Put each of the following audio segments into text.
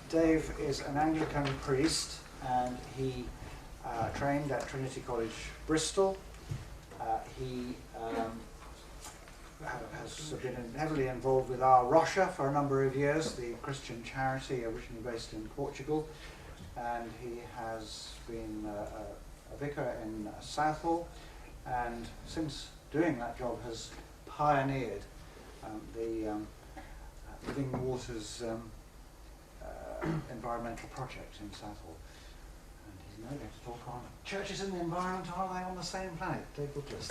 Dave is an Anglican priest, and he trained at Trinity College, Bristol. He has been heavily involved with Our Rocha for a number of years, the Christian charity originally based in Portugal, and he has been a vicar in Southall, and since doing that job has pioneered the Living Waters environmental project in Southall. And he's now going to talk on churches and the environment, are they on the same planet? Dave Bookless.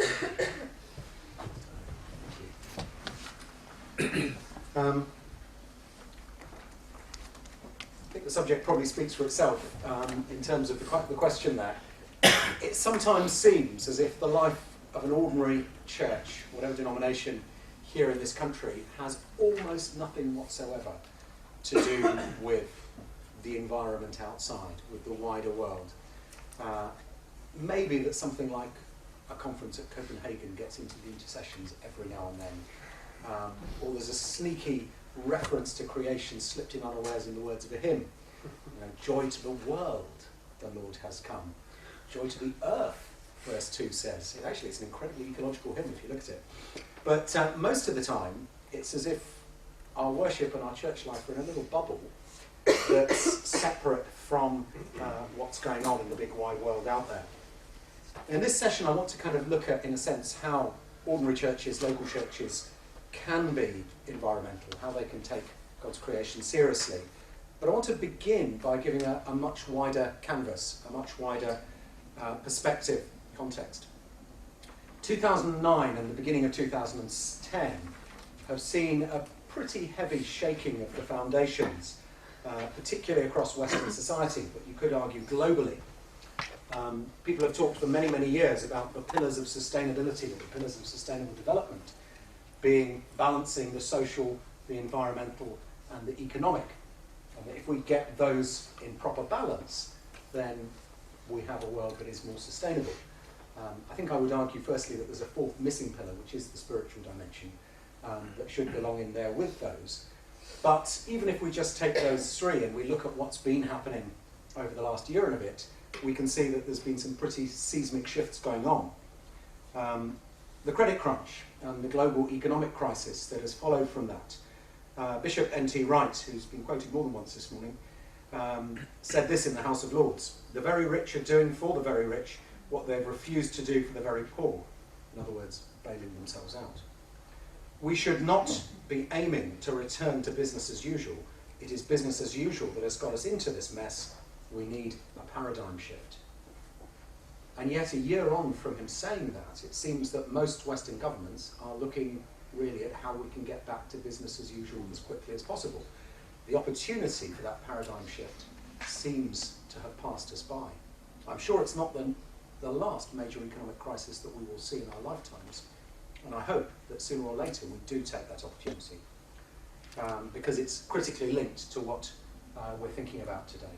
Thank you. I think the subject probably speaks for itself in terms of the question there. It sometimes seems as if the life of an ordinary church, whatever denomination, here in this country has almost nothing whatsoever to do with the environment outside, with the wider world. Maybe that something like a conference at Copenhagen gets into the intercessions every now and then. Or there's a sneaky reference to creation slipped in unawares in the words of a hymn. You know, joy to the world, the Lord has come. Joy to the earth, verse 2 says. Actually, it's an incredibly ecological hymn if you look at it. But most of the time, it's as if our worship and our church life are in a little bubble that's separate from what's going on in the big wide world out there. In this session, I want to kind of look at, in a sense, how ordinary churches, local churches, can be environmental, how they can take God's creation seriously. But I want to begin by giving a much wider canvas, a much wider perspective, context. 2009 and the beginning of 2010 have seen a pretty heavy shaking of the foundations, particularly across Western society, but you could argue globally. People have talked for many, many years about the pillars of sustainability, or the pillars of sustainable development, being balancing the social, the environmental, and the economic. And if we get those in proper balance, then we have a world that is more sustainable. I think I would argue, firstly, that there's a fourth missing pillar, which is the spiritual dimension, that should belong in there with those. But even if we just take those three and we look at what's been happening over the last year and a bit, we can see that there's been some pretty seismic shifts going on. The credit crunch and the global economic crisis that has followed from that. Bishop N.T. Wright, who's been quoted more than once this morning, said this in the House of Lords: "The very rich are doing for the very rich what they've refused to do for the very poor." In other words, bailing themselves out. We should not be aiming to return to business as usual. It is business as usual that has got us into this mess. We need a paradigm shift. And yet, a year on from him saying that, it seems that most Western governments are looking really at how we can get back to business as usual as quickly as possible. The opportunity for that paradigm shift seems to have passed us by. I'm sure it's not the last major economic crisis that we will see in our lifetimes, and I hope that sooner or later we do take that opportunity, because it's critically linked to what we're thinking about today.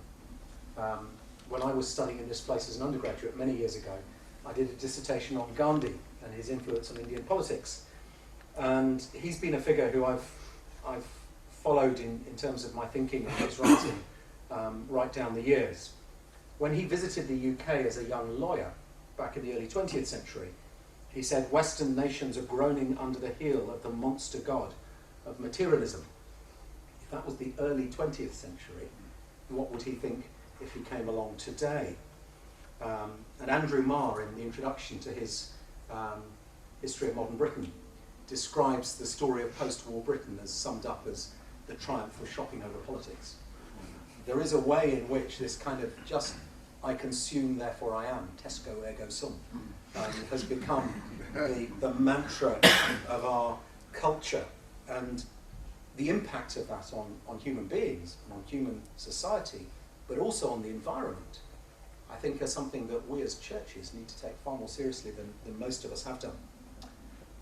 When I was studying in this place as an undergraduate many years ago, I did a dissertation on Gandhi and his influence on Indian politics. And he's been a figure who I've followed in terms of my thinking and his writing right down the years. When he visited the UK as a young lawyer back in the early 20th century, he said, "Western nations are groaning under the heel of the monster god of materialism." If that was the early 20th century, what would he think if he came along today? And Andrew Marr, in the introduction to his History of Modern Britain, describes the story of post-war Britain as summed up as the triumph of shopping over politics. There is a way in which this kind of just, I consume, therefore I am, Tesco ergo sum, has become the mantra of our culture. And the impact of that on human beings and on human society, but also on the environment, I think is something that we as churches need to take far more seriously than most of us have done.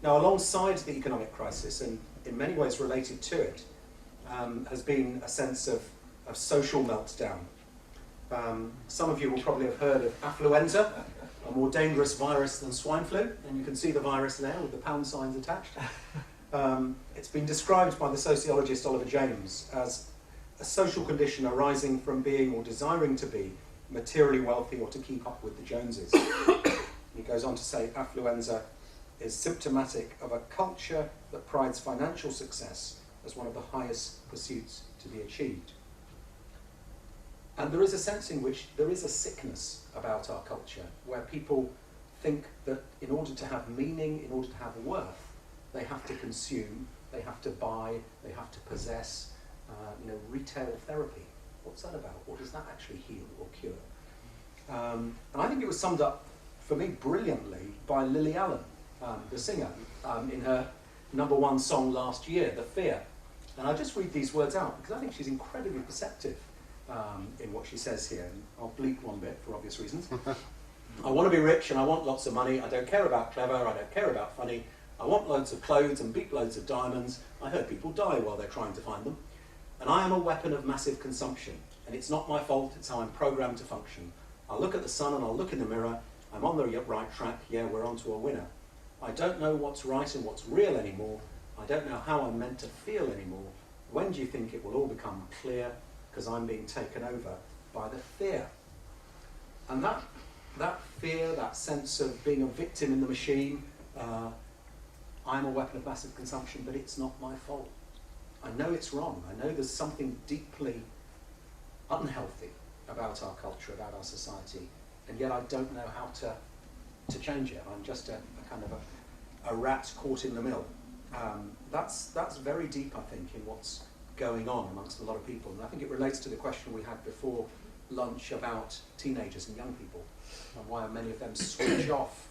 Now, alongside the economic crisis, and in many ways related to it, has been a sense of social meltdown. Some of you will probably have heard of affluenza, a more dangerous virus than swine flu, and you can see the virus there with the pound signs attached. It's been described by the sociologist Oliver James as a social condition arising from being or desiring to be materially wealthy or to keep up with the Joneses. He goes on to say, affluenza is symptomatic of a culture that prides financial success as one of the highest pursuits to be achieved. And there is a sense in which there is a sickness about our culture, where people think that in order to have meaning, in order to have worth, they have to consume, they have to buy, they have to possess, retail therapy. What's that about? What does that actually heal or cure? And I think it was summed up for me brilliantly by Lily Allen, the singer, in her #1 song last year, The Fear. And I'll just read these words out because I think she's incredibly perceptive in what she says here. And I'll bleep one bit for obvious reasons. I want to be rich and I want lots of money. I don't care about clever, I don't care about funny. I want loads of clothes and beat loads of diamonds. I heard people die while they're trying to find them. And I am a weapon of massive consumption. And it's not my fault, it's how I'm programmed to function. I'll look at the sun and I'll look in the mirror. I'm on the right track, yeah, we're on to a winner. I don't know what's right and what's real anymore. I don't know how I'm meant to feel anymore. When do you think it will all become clear? Because I'm being taken over by the fear. And that fear, that sense of being a victim in the machine, I'm a weapon of massive consumption, but it's not my fault. I know it's wrong. I know there's something deeply unhealthy about our culture, about our society, and yet I don't know how to change it. I'm just a kind of a rat caught in the mill. That's very deep, I think, in what's going on amongst a lot of people. And I think it relates to the question we had before lunch about teenagers and young people, and why many of them switch off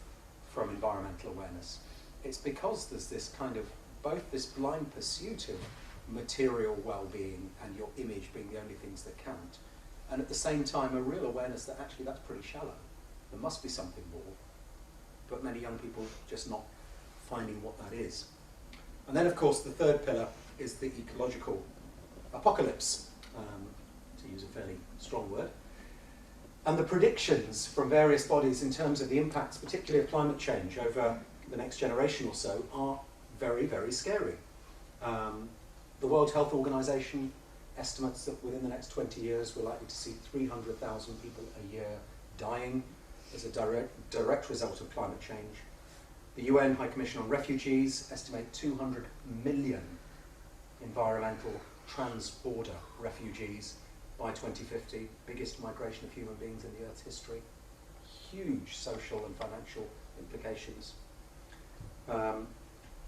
from environmental awareness. It's because there's this kind of, both this blind pursuit of material well-being and your image being the only things that count, and at the same time a real awareness that actually that's pretty shallow. There must be something more, but many young people just not finding what that is. And then of course the third pillar is the ecological apocalypse, to use a fairly strong word. And the predictions from various bodies in terms of the impacts, particularly of climate change over the next generation or so, are very, very scary. The World Health Organization estimates that within the next 20 years we're likely to see 300,000 people a year dying as a direct result of climate change. The UN High Commission on Refugees estimate 200 million environmental trans-border refugees by 2050, biggest migration of human beings in the Earth's history. Huge social and financial implications.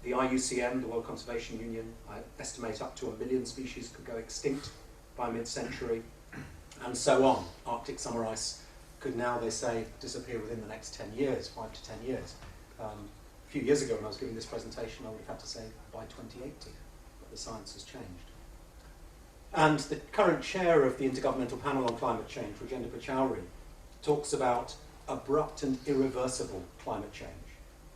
The IUCN, the World Conservation Union, estimate up to 1 million species could go extinct by mid-century, and so on. Arctic summer ice could now, they say, disappear within the next 10 years, 5 to 10 years. A few years ago when I was giving this presentation, I would have had to say by 2080, but the science has changed. And the current chair of the Intergovernmental Panel on Climate Change, Rajendra Pachauri, talks about abrupt and irreversible climate change,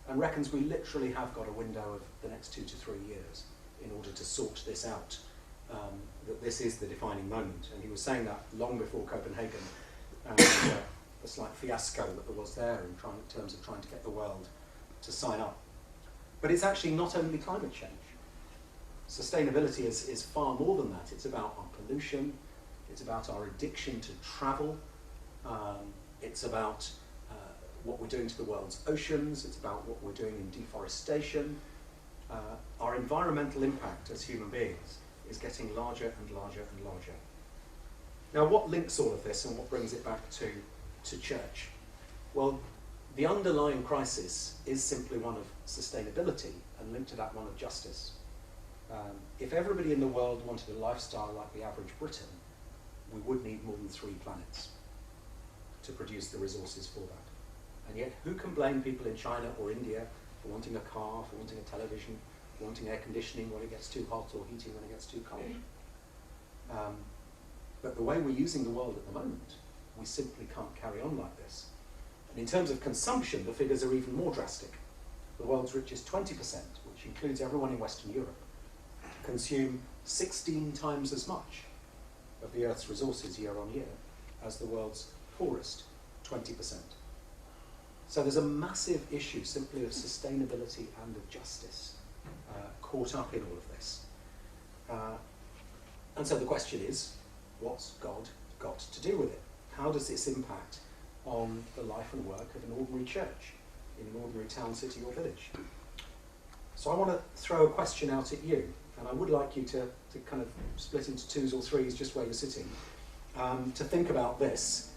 and reckons we literally have got a window of the next 2 to 3 years in order to sort this out, that this is the defining moment. And he was saying that long before Copenhagen, and the slight fiasco that there was there in terms of trying to get the world to sign up. But it's actually not only climate change. Sustainability is far more than that. It's about our pollution, it's about our addiction to travel, it's about what we're doing to the world's oceans, it's about what we're doing in deforestation. Our environmental impact as human beings is getting larger and larger and larger. Now, what links all of this and what brings it back to church? Well, the underlying crisis is simply one of sustainability, and linked to that one of justice. If everybody in the world wanted a lifestyle like the average Briton, we would need more than 3 planets to produce the resources for that. And yet, who can blame people in China or India for wanting a car, for wanting a television, for wanting air conditioning when it gets too hot or heating when it gets too cold? But the way we're using the world at the moment, we simply can't carry on like this. And in terms of consumption, the figures are even more drastic. The world's richest 20%, which includes everyone in Western Europe, consume 16 times as much of the Earth's resources year on year as the world's poorest 20%. So there's a massive issue simply of sustainability and of justice caught up in all of this. And so the question is, what's God got to do with it? How does this impact on the life and work of an ordinary church in an ordinary town, city or village? So I want to throw a question out at you, and I would like you to kind of split into twos or threes just where you're sitting, to think about this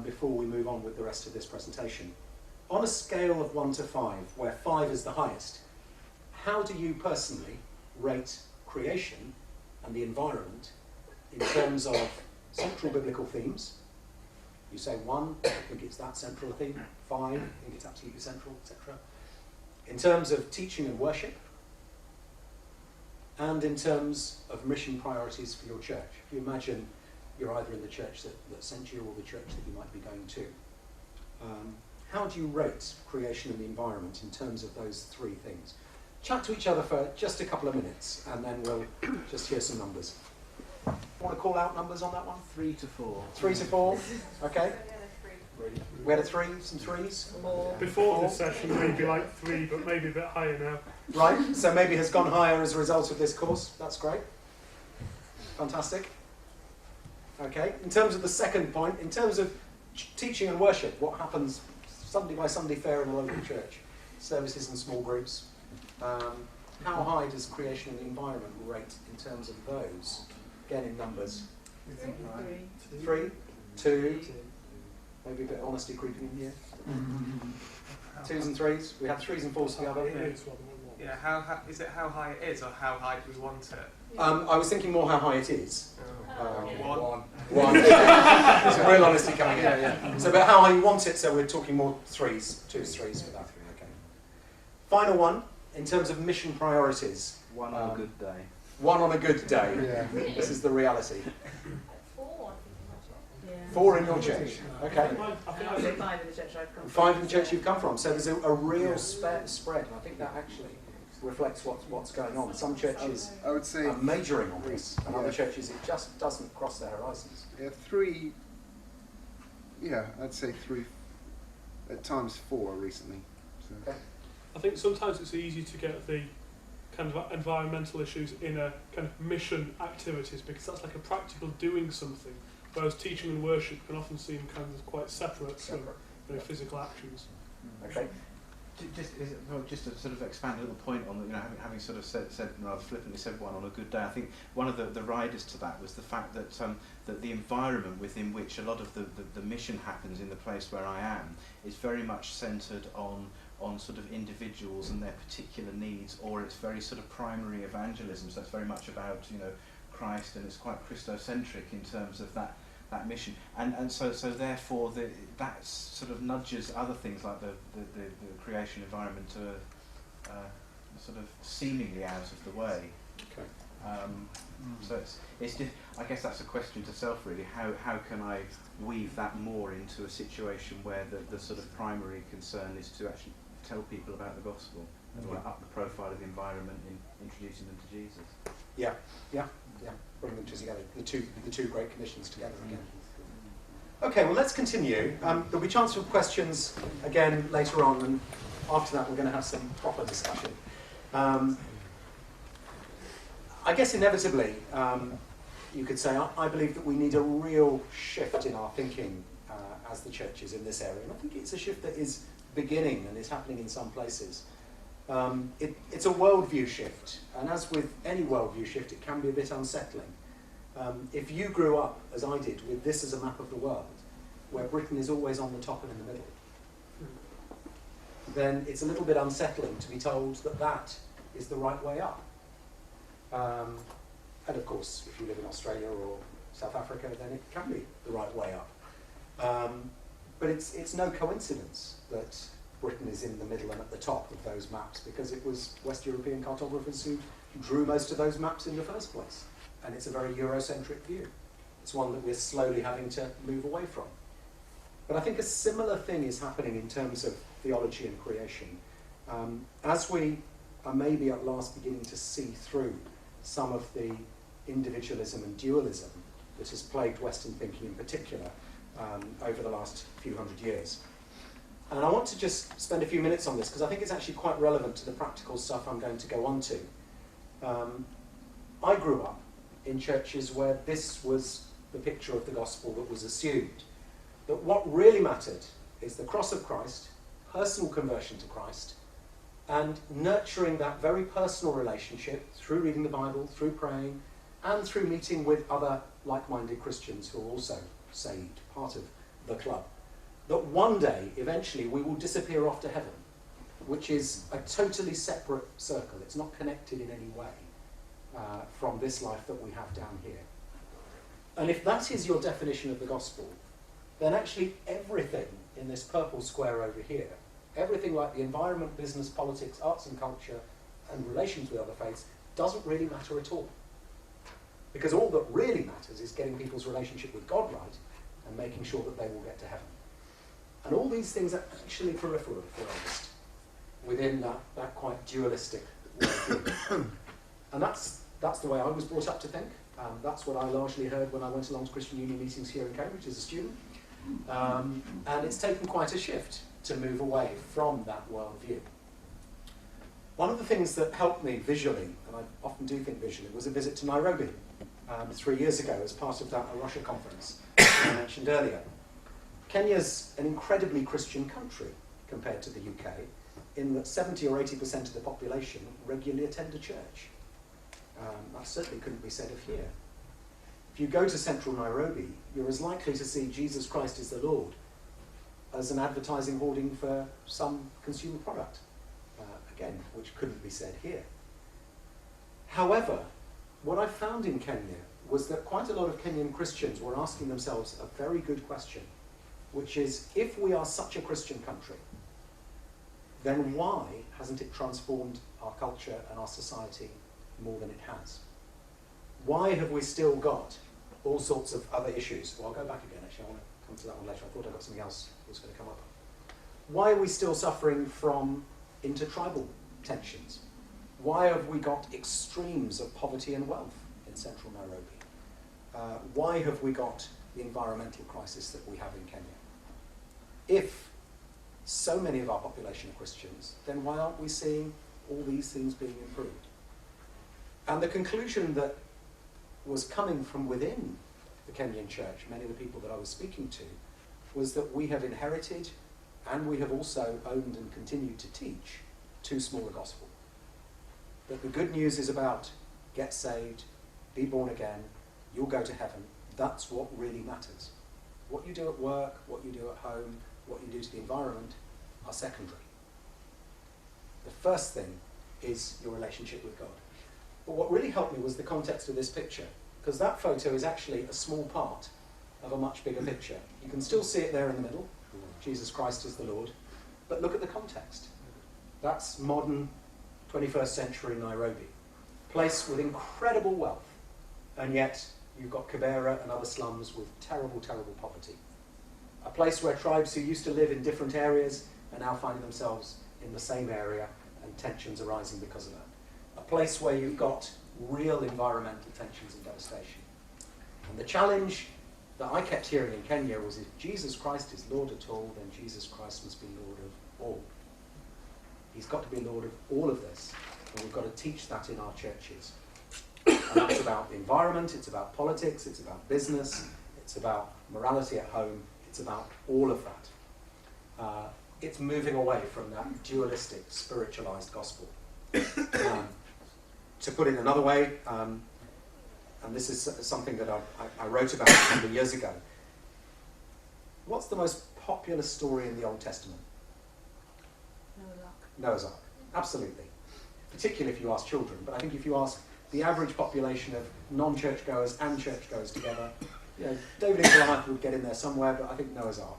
before we move on with the rest of this presentation. On a scale of 1 to 5, where 5 is the highest, how do you personally rate creation and the environment in terms of central biblical themes? You say 1, I think it's that central theme. 5, I think it's absolutely central, etc. In terms of teaching and worship, and in terms of mission priorities for your church. If you imagine you're either in the church that sent you or the church that you might be going to. How do you rate creation and the environment in terms of those 3 things? Chat to each other for just a couple of minutes, and then we'll just hear some numbers. Want to call out numbers on that one? 3 to 4. 3 to 4, okay. We had a 3, some 3s? Before this session, maybe like 3, but maybe a bit higher now. Right, so maybe has gone higher as a result of this course. That's great. Fantastic. Okay, in terms of the second point, in terms of teaching and worship, what happens Sunday by Sunday fair in a local church? Services and small groups. How high does creation and the environment rate in terms of those? Again, in numbers. 3, 2, maybe a bit of honesty creeping in here. 2s and 3s. We had 3s and 4s for the other. Yeah, is it how high it is, or how high do we want it? I was thinking more how high it is. 1. 1. There's some real honesty coming in. Yeah. So, but how high you want it, so we're talking more 3s, 2s, 3s for that. Okay. Final one, in terms of mission priorities. 1 on a good day. 1 on a good day. Yeah. This is the reality. 4. 4 in your church. Okay. I would say 5 in the church I've come from. 5 in the church you've come from. So there's a real spread, and I think that actually reflects what's going on. Some churches I would say are majoring on this, and other churches it just doesn't cross their horizons. 3. Yeah, I'd say 3. At times 4 recently. So. Okay. I think sometimes it's easy to get the kind of environmental issues in a kind of mission activities, because that's like a practical doing something, whereas teaching and worship can often seem kind of quite separate from physical actions. Okay. Just to sort of expand a little point on, having sort of said rather flippantly said 1 on a good day, I think one of the riders to that was the fact that that the environment within which a lot of the mission happens in the place where I am is very much centred on sort of individuals and their particular needs, or it's very sort of primary evangelism, so it's very much about Christ, and it's quite Christocentric in terms of that mission, and so therefore that sort of nudges other things like the creation environment to sort of seemingly out of the way. Okay. So I guess that's a question to self really. How can I weave that more into a situation where the sort of primary concern is to actually tell people about the gospel and up the profile of the environment in introducing them to Jesus? Yeah. Bring them together. The two great commissions together again. Okay, well let's continue. There'll be chance for questions again later on, and after that we're going to have some proper discussion. I guess inevitably, you could say, I believe that we need a real shift in our thinking as the churches in this area, and I think it's a shift that is beginning and is happening in some places. It's a worldview shift, and as with any worldview shift, it can be a bit unsettling. If you grew up, as I did, with this as a map of the world, where Britain is always on the top and in the middle, then it's a little bit unsettling to be told that that is the right way up. And of course, if you live in Australia or South Africa, then it can be the right way up. But it's no coincidence that Britain is in the middle and at the top of those maps, because it was West European cartographers who drew most of those maps in the first place. And it's a very Eurocentric view. It's one that we're slowly having to move away from. But I think a similar thing is happening in terms of theology and creation. As we are maybe at last beginning to see through some of the individualism and dualism that has plagued Western thinking in particular over the last few hundred years. And I want to just spend a few minutes on this, because I think it's actually quite relevant to the practical stuff I'm going to go on to. I grew up in churches where this was the picture of the gospel that was assumed. That what really mattered is the cross of Christ, personal conversion to Christ, and nurturing that very personal relationship through reading the Bible, through praying, and through meeting with other like-minded Christians who are also saved, part of the club. That one day, eventually, we will disappear off to heaven, which is a totally separate circle. It's not connected in any way from this life that we have down here. And if that is your definition of the gospel, then actually everything in this purple square over here, everything like the environment, business, politics, arts and culture, and relations with other faiths, doesn't really matter at all. Because all that really matters is getting people's relationship with God right and making sure that they will get to heaven. And all these things are actually peripheral, if we're honest, within that quite dualistic worldview. And that's the way I was brought up to think. That's what I largely heard when I went along to Christian Union meetings here in Cambridge as a student. And it's taken quite a shift to move away from that worldview. One of the things that helped me visually, and I often do think visually, was a visit to Nairobi 3 years ago as part of that Arusha conference that I mentioned earlier. Kenya's an incredibly Christian country compared to the UK, in that 70 or 80% of the population regularly attend a church. That certainly couldn't be said of here. If you go to central Nairobi, you're as likely to see Jesus Christ is the Lord as an advertising hoarding for some consumer product, again, which couldn't be said here. However, what I found in Kenya was that quite a lot of Kenyan Christians were asking themselves a very good question, which is, if we are such a Christian country, then why hasn't it transformed our culture and our society more than it has? Why have we still got all sorts of other issues? Well, I'll go back again, actually. I want to come to that one later. I thought I got something else that was going to come up. Why are we still suffering from intertribal tensions? Why have we got extremes of poverty and wealth in central Nairobi? Why have we got the environmental crisis that we have in Kenya? If so many of our population are Christians, then why aren't we seeing all these things being improved? And the conclusion that was coming from within the Kenyan church, many of the people that I was speaking to, was that we have inherited and we have also owned and continued to teach too small a gospel. That the good news is about get saved, be born again, you'll go to heaven. That's what really matters. What you do at work, what you do at home, what you do to the environment are secondary. The first thing is your relationship with God. But what really helped me was the context of this picture, because that photo is actually a small part of a much bigger picture. You can still see it there in the middle, Jesus Christ is the Lord, but look at the context. That's modern 21st century Nairobi, a place with incredible wealth, and yet you've got Kibera and other slums with terrible, terrible poverty. A place where tribes who used to live in different areas are now finding themselves in the same area and tensions arising because of that. A place where you've got real environmental tensions and devastation. And the challenge that I kept hearing in Kenya was, if Jesus Christ is Lord at all, then Jesus Christ must be Lord of all. He's got to be Lord of all of this, and we've got to teach that in our churches. And that's about the environment, it's about politics, it's about business, it's about morality at home, it's about all of that. It's moving away from that dualistic, spiritualized gospel. To put it another way, and this is something that I wrote about a couple of years ago. What's the most popular story in the Old Testament? Noah's Ark. Absolutely. Particularly if you ask children, but I think if you ask the average population of non-churchgoers and churchgoers together, you know, David and Goliath would get in there somewhere, but I think Noah's Ark,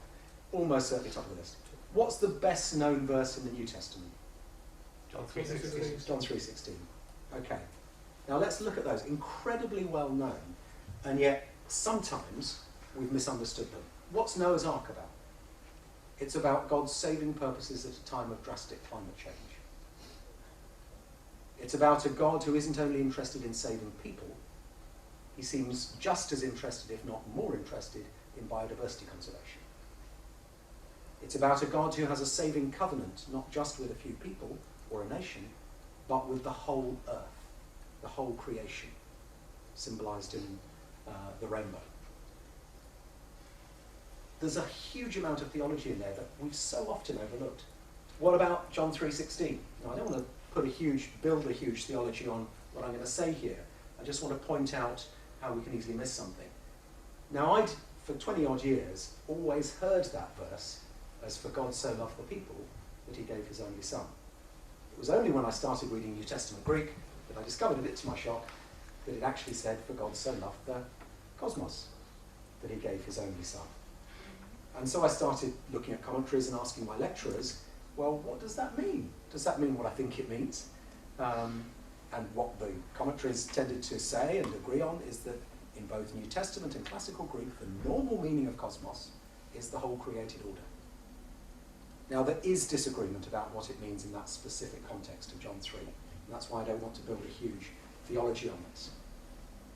almost certainly top of the list. What's the best known verse in the New Testament? John 3:16. John 3:16. Okay. Now let's look at those. Incredibly well known, and yet sometimes we've misunderstood them. What's Noah's Ark about? It's about God's saving purposes at a time of drastic climate change. It's about a God who isn't only interested in saving people, he seems just as interested, if not more interested, in biodiversity conservation. It's about a God who has a saving covenant, not just with a few people or a nation, but with the whole earth, the whole creation. symbolised in the rainbow. There's a huge amount of theology in there that we've so often overlooked. What about John 3:16? Now, I don't want to build a huge theology on what I'm going to say here. I just want to point out how we can easily miss something. Now, I'd, for 20 odd years, always heard that verse as "For God so loved the people that he gave his only son." It was only when I started reading New Testament Greek that I discovered, a bit to my shock, that it actually said, "For God so loved the cosmos that he gave his only son." And so I started looking at commentaries and asking my lecturers, well, what does that mean? Does that mean what I think it means? And what the commentaries tended to say and agree on is that in both New Testament and classical Greek, the normal meaning of cosmos is the whole created order. Now, there is disagreement about what it means in that specific context of John 3. And that's why I don't want to build a huge theology on this.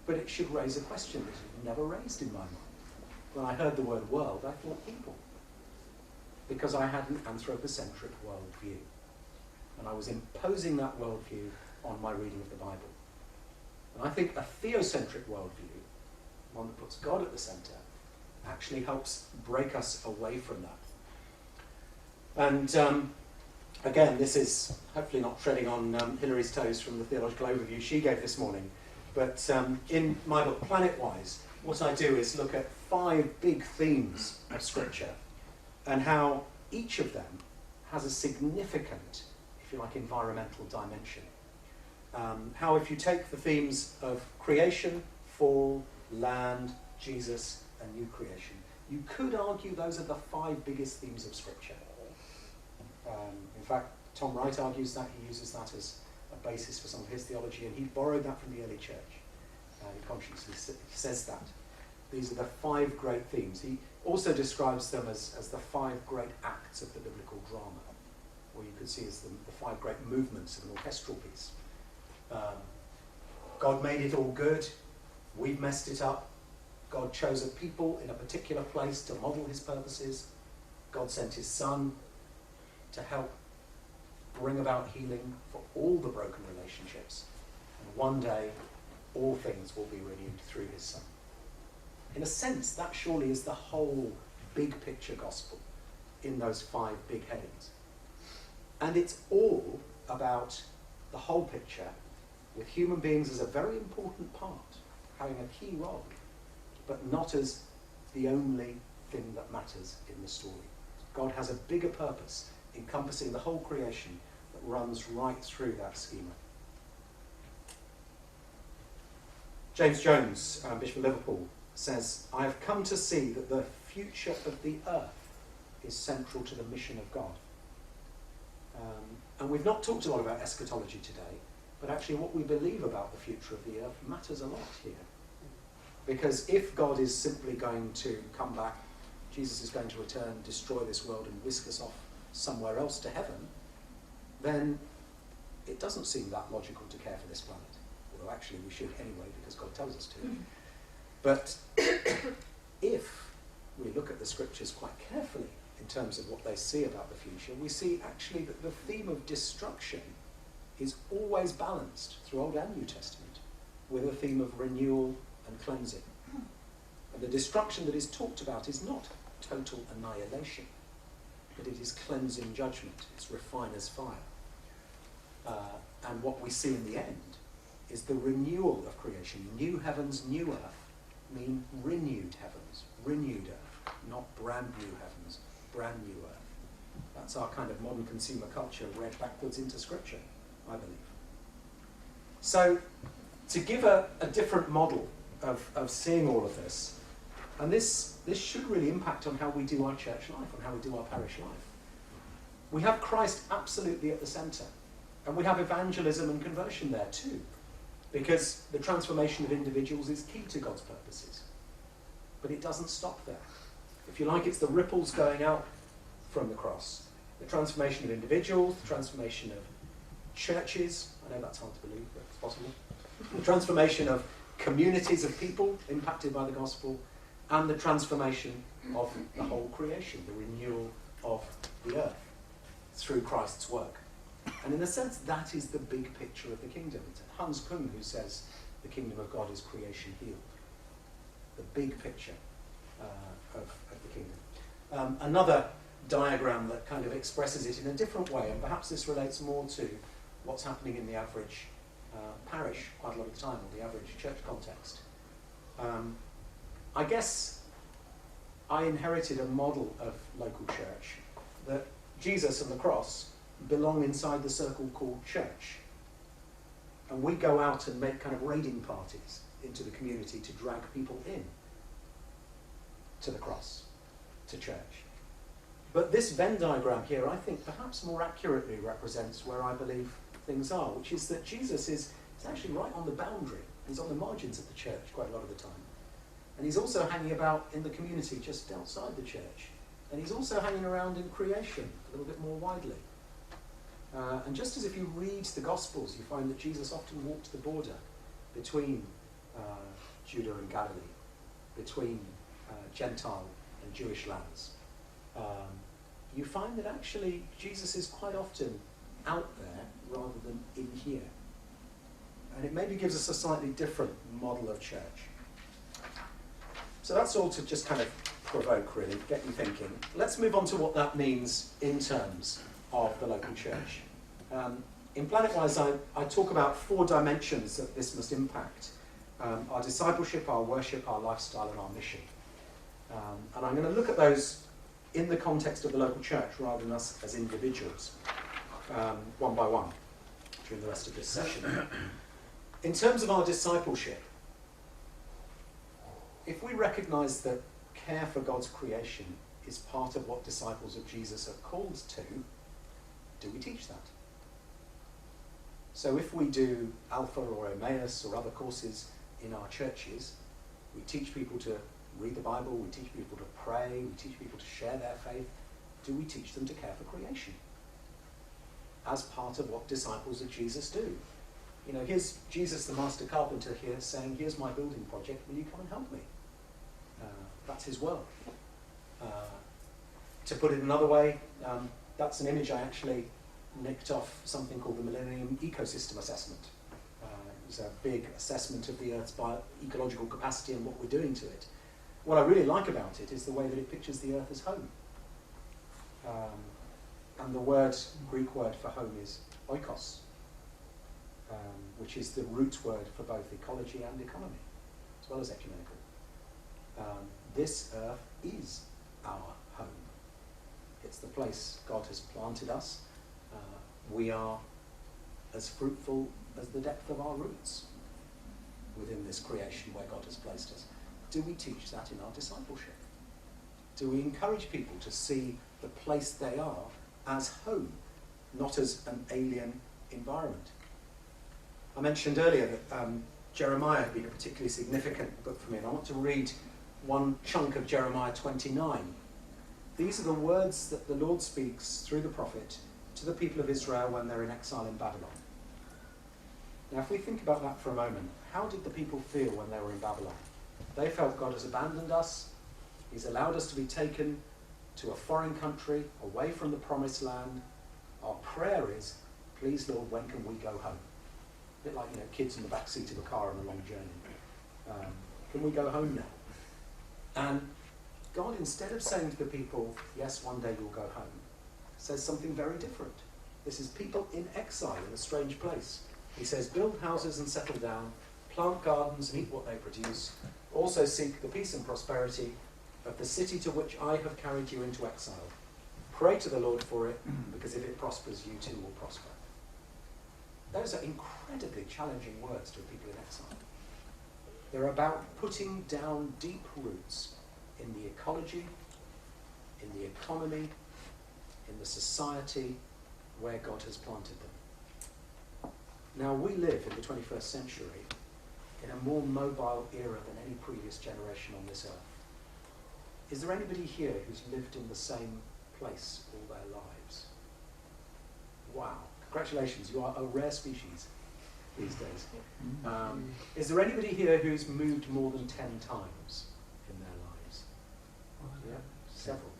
But it should raise a question that it never raised in my mind. When I heard the word world, I thought people. Because I had an anthropocentric worldview. And I was imposing that worldview on my reading of the Bible. And I think a theocentric worldview, one that puts God at the centre, actually helps break us away from that. And again, this is hopefully not treading on Hillary's toes from the theological overview she gave this morning. But in my book, Planet-Wise, what I do is look at 5 big themes of Scripture and how each of them has a significant, if you like, environmental dimension. How if you take the themes of creation, fall, land, Jesus, and new creation, you could argue those are the 5 biggest themes of Scripture. In fact, Tom Wright argues that, he uses that as a basis for some of his theology, and he borrowed that from the early church. He consciously says that. These are the 5 great themes. He also describes them as the 5 great acts of the biblical drama, or you could see as the 5 great movements of an orchestral piece. God made it all good. We've messed it up. God chose a people in a particular place to model his purposes. God sent his Son to help bring about healing for all the broken relationships. And one day, all things will be renewed through his Son. In a sense, that surely is the whole big picture gospel in those 5 big headings. And it's all about the whole picture, with human beings as a very important part, having a key role, but not as the only thing that matters in the story. God has a bigger purpose encompassing the whole creation that runs right through that schema. James Jones, Bishop of Liverpool, says, "I have come to see that the future of the earth is central to the mission of God." And we've not talked a lot about eschatology today, but actually what we believe about the future of the earth matters a lot here. Because if God is simply going to come back, Jesus is going to return, destroy this world and whisk us off somewhere else to heaven, then it doesn't seem that logical to care for this planet. Although actually we should anyway, because God tells us to. But if we look at the scriptures quite carefully in terms of what they see about the future, we see actually that the theme of destruction is always balanced through Old and New Testament with a theme of renewal and cleansing. And the destruction that is talked about is not total annihilation, but it is cleansing judgment, it's refiner's fire. And what we see in the end is the renewal of creation. New heavens, new earth mean renewed heavens, renewed earth, not brand new heavens, brand new earth. That's our kind of modern consumer culture read backwards into Scripture, I believe. So, to give a different model of seeing all of this, and this should really impact on how we do our church life, on how we do our parish life. We have Christ absolutely at the centre, and we have evangelism and conversion there too, because the transformation of individuals is key to God's purposes. But it doesn't stop there. If you like, it's the ripples going out from the cross. The transformation of individuals, the transformation of churches, I know that's hard to believe, but it's possible. The transformation of communities of people impacted by the gospel, and the transformation of the whole creation, the renewal of the earth through Christ's work. And in a sense, that is the big picture of the kingdom. It's Hans Kung who says the kingdom of God is creation healed. The big picture of the kingdom. Another diagram that kind of expresses it in a different way, and perhaps this relates more to what's happening in the average parish quite a lot of the time, or the average church context. I guess I inherited a model of local church that Jesus and the cross belong inside the circle called church. And we go out and make kind of raiding parties into the community to drag people in to the cross, to church. But this Venn diagram here, I think, perhaps more accurately represents where I believe things are, which is that Jesus is actually right on the boundary. He's on the margins of the church quite a lot of the time. And he's also hanging about in the community just outside the church. And he's also hanging around in creation a little bit more widely. And just as if you read the Gospels, you find that Jesus often walked the border between Judah and Galilee, between Gentile and Jewish lands. You find that actually Jesus is quite often out there rather than in here. And it maybe gives us a slightly different model of church. So that's all to just kind of provoke, really, get you thinking. Let's move on to what that means in terms of the local church. In Planetwise, I talk about 4 dimensions that this must impact. Our discipleship, our worship, our lifestyle, and our mission. And I'm going to look at those in the context of the local church rather than us as individuals, one by one, during the rest of this session. In terms of our discipleship, if we recognise that care for God's creation is part of what disciples of Jesus are called to, do we teach that? So if we do Alpha or Emmaus or other courses in our churches, we teach people to read the Bible, we teach people to pray, we teach people to share their faith, do we teach them to care for creation? As part of what disciples of Jesus do. You know, here's Jesus the master carpenter here saying, here's my building project, will you come and help me? That's his world. To put it another way, that's an image I actually nicked off something called the Millennium Ecosystem Assessment. It was a big assessment of the Earth's ecological capacity and what we're doing to it. What I really like about it is the way that it pictures the Earth as home. And the Greek word for home is oikos, which is the root word for both ecology and economy, as well as ecumenical. This Earth is our home. It's the place God has planted us. We are as fruitful as the depth of our roots within this creation where God has placed us. Do we teach that in our discipleship? Do we encourage people to see the place they are as home, not as an alien environment? I mentioned earlier that Jeremiah had been a particularly significant book for me, and I want to read one chunk of Jeremiah 29. These are the words that the Lord speaks through the prophet to the people of Israel when they're in exile in Babylon. Now, if we think about that for a moment, how did the people feel when they were in Babylon? They felt God has abandoned us. He's allowed us to be taken to a foreign country, away from the promised land. Our prayer is, please, Lord, when can we go home? A bit like, kids in the back seat of a car on a long journey. Can we go home now? And God, instead of saying to the people, yes, one day you'll go home, says something very different. This is people in exile in a strange place. He says, build houses and settle down, plant gardens and eat what they produce. Also seek the peace and prosperity of the city to which I have carried you into exile. Pray to the Lord for it, because if it prospers, you too will prosper. Those are incredibly challenging words to people in exile. They're about putting down deep roots in the ecology, in the economy, in the society where God has planted them. Now, we live in the 21st century in a more mobile era than any previous generation on this earth. Is there anybody here who's lived in the same place all their lives? Wow, congratulations, you are a rare species these days. Is there anybody here who's moved more than 10 times in their lives? Yeah, several,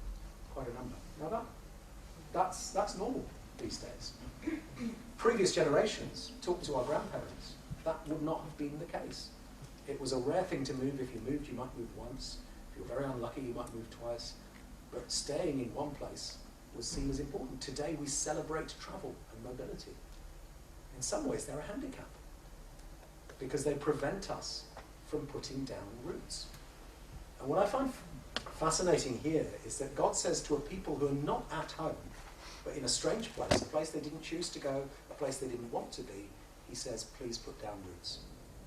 quite a number. Now that's normal these days. Previous generations, talk to our grandparents, that would not have been the case. It was a rare thing to move. If you moved, you might move once. If you're very unlucky, you might move twice. But staying in one place was seen as important. Today we celebrate travel and mobility. In some ways they're a handicap because they prevent us from putting down roots. And what I find fascinating here is that God says to a people who are not at home, but in a strange place, a place they didn't choose to go, a place they didn't want to be, he says, please put down roots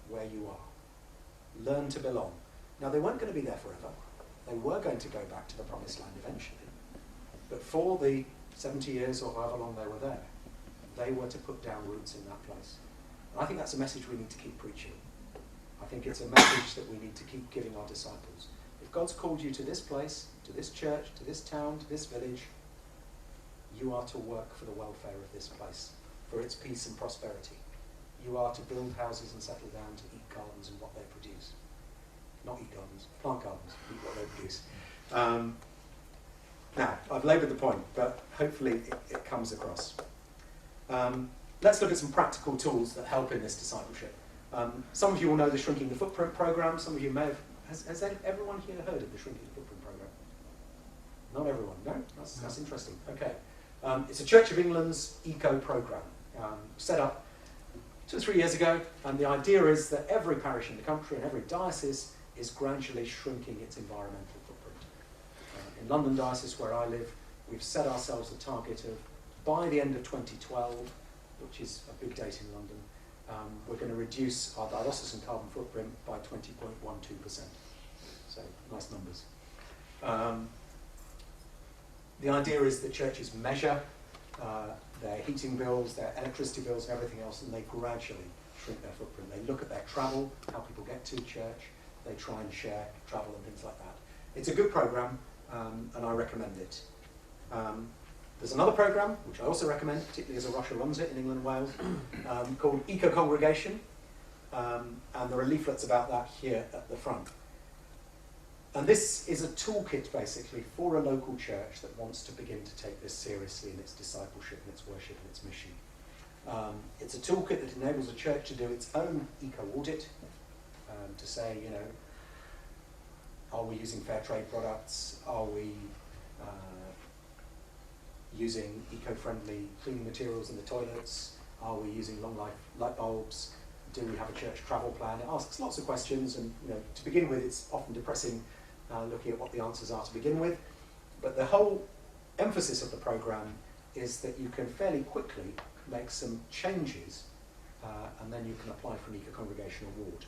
where you are. Learn to belong. Now, they weren't going to be there forever. They were going to go back to the promised land eventually. But for the 70 years or however long they were there, they were to put down roots in that place. And I think that's a message we need to keep preaching. I think it's a message that we need to keep giving our disciples. If God's called you to this place, to this church, to this town, to this village, you are to work for the welfare of this place, for its peace and prosperity. You are to build houses and settle down to eat gardens and what they produce. Not eat gardens, plant gardens, eat what they produce. Now, I've laboured the point, but hopefully it comes across. Let's look at some practical tools that help in this discipleship. Some of you will know the Shrinking the Footprint programme. Some of you may have... Has everyone here heard of the Shrinking the Footprint programme? Not everyone, no? That's interesting. Okay. It's a Church of England's eco programme, set up 2 or 3 years ago, and the idea is that every parish in the country and every diocese is gradually shrinking its environmental footprint. In London Diocese, where I live, we've set ourselves a target of, by the end of 2012, which is a big date in London, we're going to reduce our diocesan carbon footprint by 20.12%. So, nice numbers. The idea is that churches measure their heating bills, their electricity bills and everything else, and they gradually shrink their footprint. They look at their travel, how people get to church, they try and share travel and things like that. It's a good programme, and I recommend it. There's another programme, which I also recommend, particularly as a Russia runs it in England and Wales, called Eco Congregation, and there are leaflets about that here at the front. And this is a toolkit, basically, for a local church that wants to begin to take this seriously in its discipleship and its worship and its mission. It's a toolkit that enables a church to do its own eco-audit, to say, you know, are we using fair trade products? Are we using eco-friendly cleaning materials in the toilets? Are we using long life light bulbs? Do we have a church travel plan? It asks lots of questions, and you know, to begin with, it's often depressing looking at what the answers are to begin with. But the whole emphasis of the programme is that you can fairly quickly make some changes, and then you can apply for an Eco Congregation Award.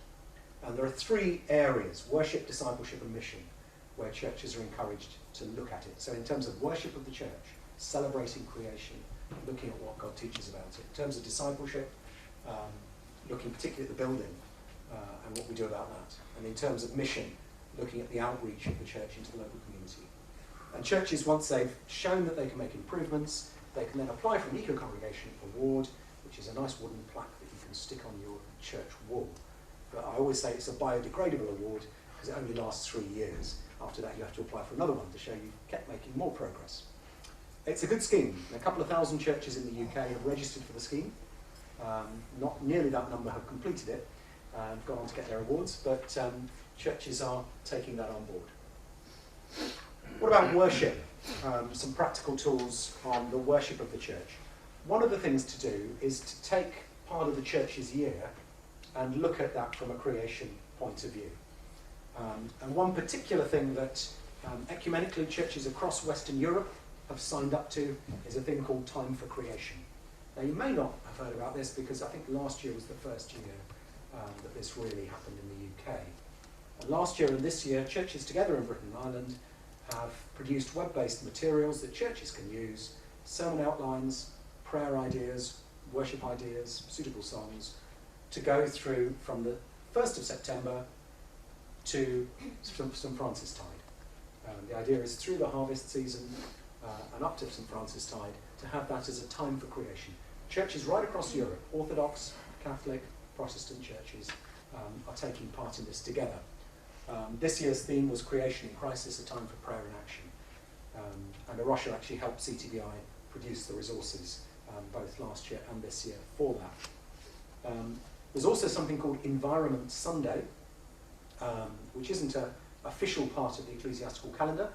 And there are 3 areas: worship, discipleship, and mission, where churches are encouraged to look at it. So in terms of worship of the church, celebrating creation, looking at what God teaches about it. In terms of discipleship, looking particularly at the building and what we do about that. And in terms of mission, looking at the outreach of the church into the local community. And churches, once they've shown that they can make improvements, they can then apply for an Eco Congregation Award, which is a nice wooden plaque that you can stick on your church wall. But I always say it's a biodegradable award because it only lasts 3 years. After that, you have to apply for another one to show you've kept making more progress. It's a good scheme. A couple of thousand churches in the UK have registered for the scheme. Not nearly that number have completed it and gone on to get their awards, but churches are taking that on board. What about worship? Some practical tools on the worship of the church. One of the things to do is to take part of the church's year and look at that from a creation point of view. And one particular thing that ecumenically churches across Western Europe have signed up to is a thing called Time for Creation. Now, you may not have heard about this because I think last year was the first year that this really happened in the UK. And last year and this year, churches together in Britain and Ireland have produced web-based materials that churches can use, sermon outlines, prayer ideas, worship ideas, suitable songs, to go through from the 1st of September to St. Francis Tide. The idea is through the harvest season and up to St. Francis Tide to have that as a time for creation. Churches right across Europe, Orthodox, Catholic, Protestant churches, are taking part in this together. This year's theme was Creation in Crisis, a time for prayer and action. And Arusha actually helped CTBI produce the resources both last year and this year for that. There's also something called Environment Sunday, which isn't an official part of the ecclesiastical calendar,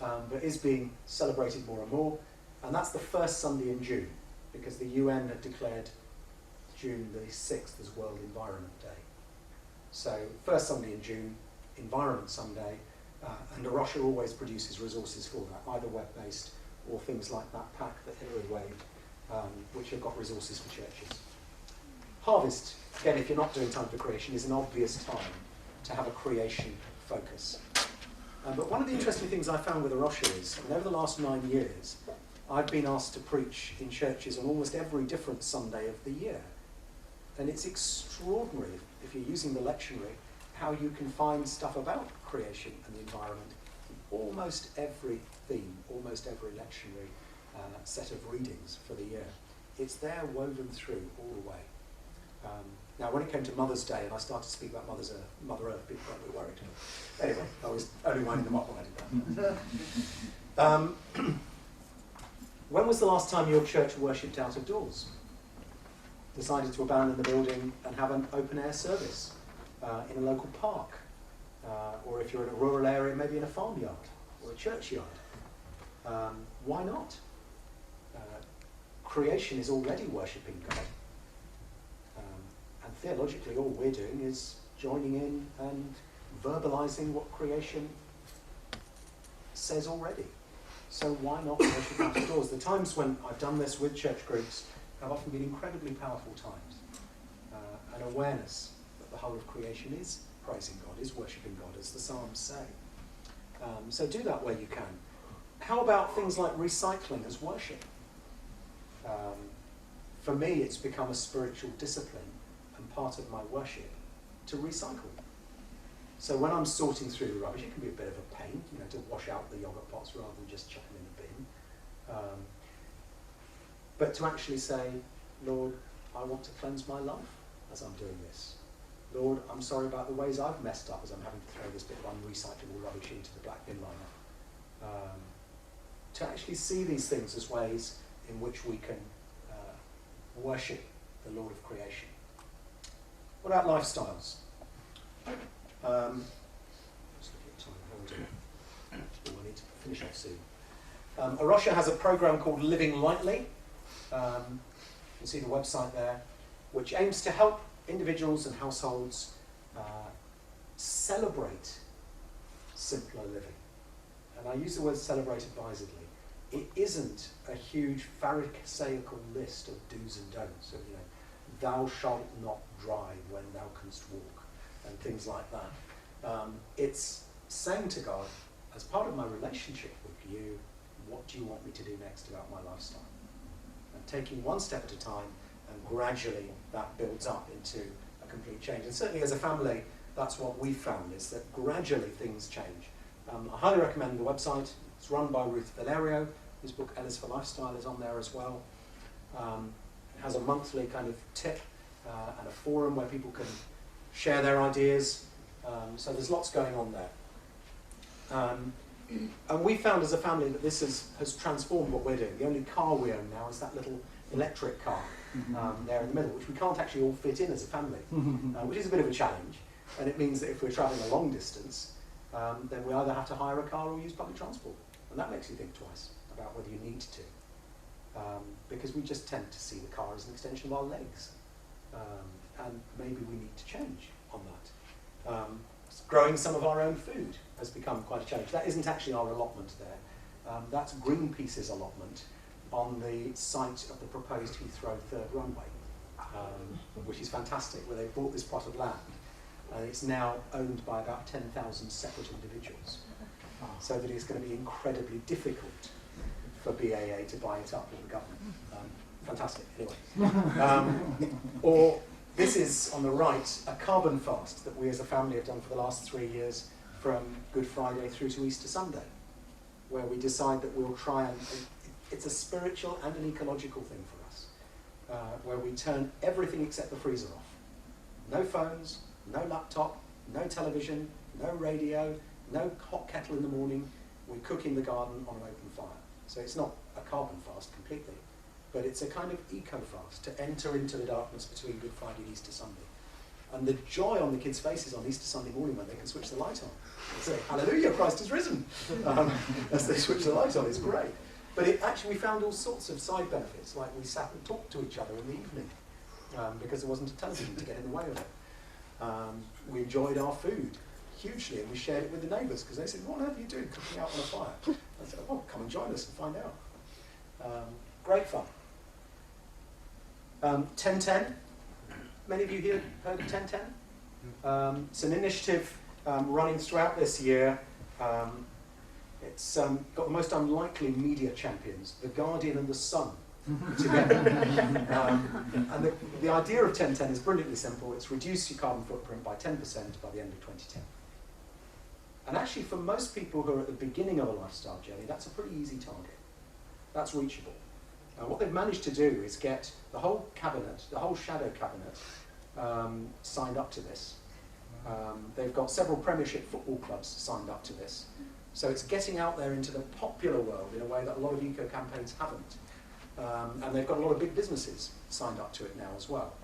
but is being celebrated more and more. And that's the first Sunday in June, because the UN had declared June the 6th as World Environment Day. So first Sunday in June, Environment Sunday, and A Rocha always produces resources for that, either web-based or things like that pack that Hilary waved, which have got resources for churches. Harvest, again, if you're not doing Time for Creation, is an obvious time to have a creation focus. But one of the interesting things I found with A Rocha is, over the last 9 years, I've been asked to preach in churches on almost every different Sunday of the year. And it's extraordinary, if you're using the lectionary, how you can find stuff about creation and the environment in almost every theme, almost every lectionary set of readings for the year. It's there woven through all the way. Now, when it came to Mother's Day, and I started to speak about Mother Earth, people got a bit worried. Anyway, I was only winding them up when I did that. When was the last time your church worshipped out of doors? Decided to abandon the building and have an open-air service in a local park, or if you're in a rural area, maybe in a farmyard or a churchyard. Why not? Creation is already worshipping God. And theologically, all we're doing is joining in and verbalising what creation says already. So why not worship out of doors? The times when I've done this with church groups have often been incredibly powerful times. An awareness that the whole of creation is praising God, is worshipping God, as the Psalms say. So do that where you can. How about things like recycling as worship? For me, it's become a spiritual discipline and part of my worship to recycle. So when I'm sorting through the rubbish, it can be a bit of a pain, to wash out the yogurt pots rather than just chuck them in the bin. But to actually say, Lord, I want to cleanse my life as I'm doing this. Lord, I'm sorry about the ways I've messed up as I'm having to throw this bit of unrecyclable rubbish into the black bin liner. To actually see these things as ways in which we can worship the Lord of creation. What about lifestyles? Just looking at time, how are we doing? I need to finish off soon. A Rocha has a program called Living Lightly. You can see the website there, which aims to help individuals and households celebrate simpler living. And I use the word celebrate advisedly. It isn't a huge pharisaical list of do's and don'ts. Of, thou shalt not drive when thou canst walk, and things like that. It's saying to God, as part of my relationship with you, what do you want me to do next about my lifestyle? And taking one step at a time, and gradually that builds up into a complete change. And certainly as a family, that's what we've found, is that gradually things change. I highly recommend the website. It's run by Ruth Valerio. His book, Ellis for Lifestyle, is on there as well. It has a monthly kind of tip and a forum where people can share their ideas. So there's lots going on there. And we found as a family that this has transformed what we're doing. The only car we own now is that little electric car there in the middle, which we can't actually all fit in as a family, which is a bit of a challenge. And it means that if we're travelling a long distance, then we either have to hire a car or use public transport. And that makes you think twice about whether you need to. Because we just tend to see the car as an extension of our legs. And maybe we need to change on that. Growing some of our own food has become quite a challenge. That isn't actually our allotment there. That's Greenpeace's allotment on the site of the proposed Heathrow third runway, which is fantastic, where they've bought this plot of land. And it's now owned by about 10,000 separate individuals. So that it's going to be incredibly difficult for BAA to buy it up with the government. Fantastic, anyway. Or this is, on the right, a carbon fast that we as a family have done for the last 3 years from Good Friday through to Easter Sunday, where we decide that we'll try and... It's a spiritual and an ecological thing for us, where we turn everything except the freezer off. No phones, no laptop, no television, no radio, no hot kettle in the morning. We cook in the garden on an open fire. So it's not a carbon fast completely, but it's a kind of eco-fast to enter into the darkness between Good Friday and Easter Sunday. And the joy on the kids' faces on Easter Sunday morning when they can switch the light on. They say, "Hallelujah, Christ is risen," as they switch the light on. It's great. But it actually, we found all sorts of side benefits, like we sat and talked to each other in the evening because there wasn't a television to get in the way of it. We enjoyed our food hugely, and we shared it with the neighbours because they said, "What on earth are you doing cooking out on a fire?" I said, "Oh, come and join us and find out." Great fun. 1010. Many of you here heard of 1010? It's an initiative running throughout this year. It's got the most unlikely media champions, The Guardian and The Sun, together. And the idea of 1010 is brilliantly simple. It's reduce your carbon footprint by 10% by the end of 2010. And actually, for most people who are at the beginning of a lifestyle journey, that's a pretty easy target. That's reachable. What they've managed to do is get the whole cabinet, the whole shadow cabinet, signed up to this. They've got several Premiership football clubs signed up to this. So it's getting out there into the popular world in a way that a lot of eco campaigns haven't. And they've got a lot of big businesses signed up to it now as well.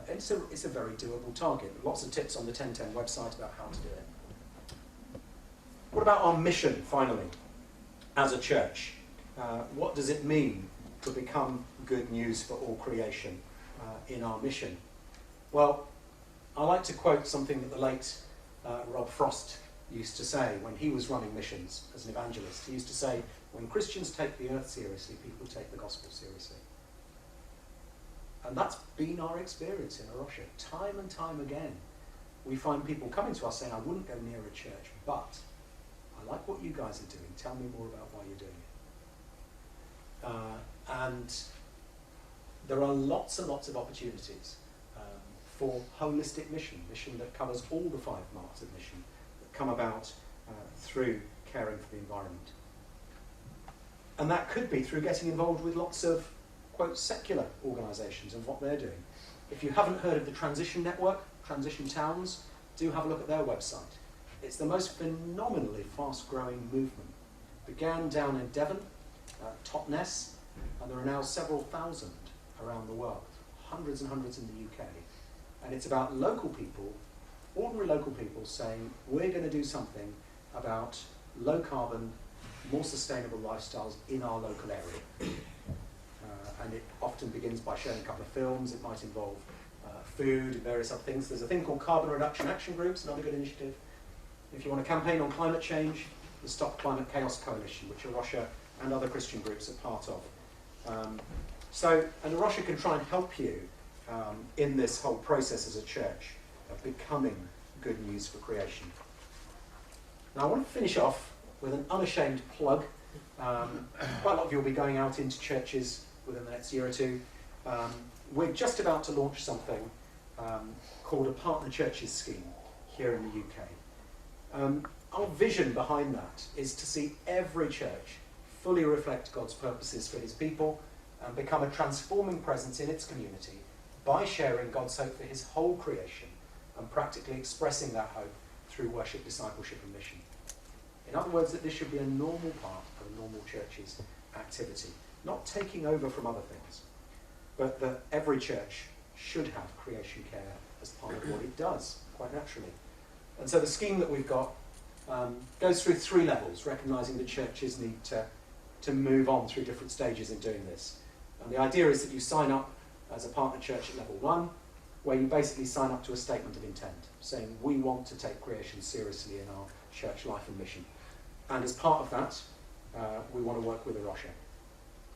It's a very doable target. Lots of tips on the 1010 website about how to do it. What about our mission, finally, as a church? What does it mean to become good news for all creation in our mission? Well, I like to quote something that the late Rob Frost used to say when he was running missions as an evangelist. He used to say, when Christians take the earth seriously, people take the gospel seriously. And that's been our experience in Arusha. Time and time again, we find people coming to us saying, "I wouldn't go near a church, but I like what you guys are doing. Tell me more about why you're doing it." And there are lots and lots of opportunities for holistic mission that covers all the 5 marks of mission that come about through caring for the environment. And that could be through getting involved with lots of, quote, secular organisations and what they're doing. If you haven't heard of the Transition Network, Transition Towns, do have a look at their website. It's the most phenomenally fast-growing movement. Began down in Devon, Totnes, and there are now several thousand around the world, hundreds and hundreds in the UK. And it's about local people, ordinary local people saying, we're going to do something about low carbon, more sustainable lifestyles in our local area. And it often begins by showing a couple of films. It might involve food and various other things. There's a thing called Carbon Reduction Action Groups, another good initiative. If you want to campaign on climate change, the Stop Climate Chaos Coalition, which Arusha and other Christian groups are part of. And Arusha can try and help you in this whole process as a church of becoming good news for creation. Now I want to finish off with an unashamed plug. Quite a lot of you will be going out into churches within the next year or two. We're just about to launch something called a Partner Churches scheme here in the UK. Our vision behind that is to see every church fully reflect God's purposes for his people and become a transforming presence in its community by sharing God's hope for his whole creation and practically expressing that hope through worship, discipleship and mission. In other words, that this should be a normal part of a normal church's activity, not taking over from other things, but that every church should have creation care as part of what it does, quite naturally. And so the scheme that we've got goes through 3 levels, recognising that churches need to move on through different stages in doing this. And the idea is that you sign up as a partner church at level 1, where you basically sign up to a statement of intent, saying we want to take creation seriously in our church life and mission. And as part of that, we want to work with Arusha.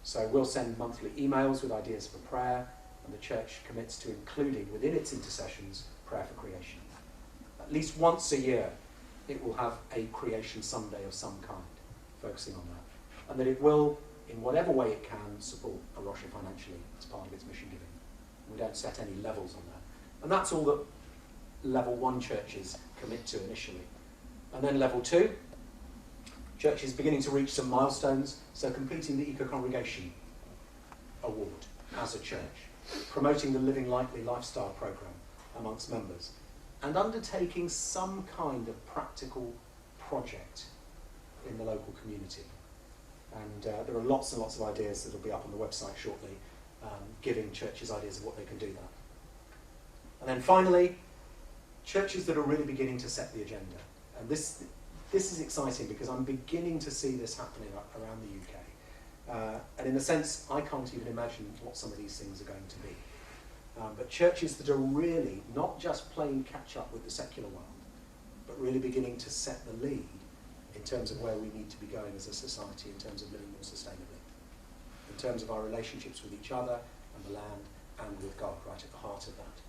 So we'll send monthly emails with ideas for prayer, and the church commits to including within its intercessions prayer for creation. At least once a year, it will have a creation Sunday of some kind, focusing on that. And that it will, in whatever way it can, support Arusha financially as part of its mission giving. We don't set any levels on that. And that's all that level 1 churches commit to initially. And then level 2, churches beginning to reach some milestones, so completing the Eco Congregation Award as a church, promoting the Living Lightly lifestyle programme amongst members, and undertaking some kind of practical project in the local community. And there are lots and lots of ideas that will be up on the website shortly, giving churches ideas of what they can do there. And then finally, churches that are really beginning to set the agenda. And this is exciting because I'm beginning to see this happening around the UK. And in a sense, I can't even imagine what some of these things are going to be. But churches that are really not just playing catch up with the secular world, but really beginning to set the lead in terms of where we need to be going as a society, in terms of living more sustainably, in terms of our relationships with each other and the land and with God, right at the heart of that.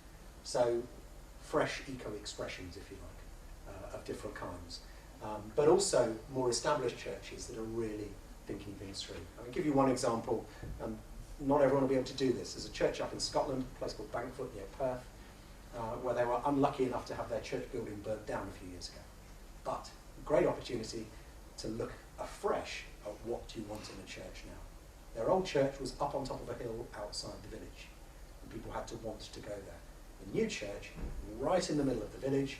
So fresh eco-expressions, if you like, of different kinds. But also more established churches that are really thinking things through. I will give you one example. Not everyone will be able to do this. There's a church up in Scotland, a place called Bankfoot near Perth, where they were unlucky enough to have their church building burnt down a few years ago. But a great opportunity to look afresh at what do you want in a church now. Their old church was up on top of a hill outside the village, and people had to want to go there. The new church, right in the middle of the village,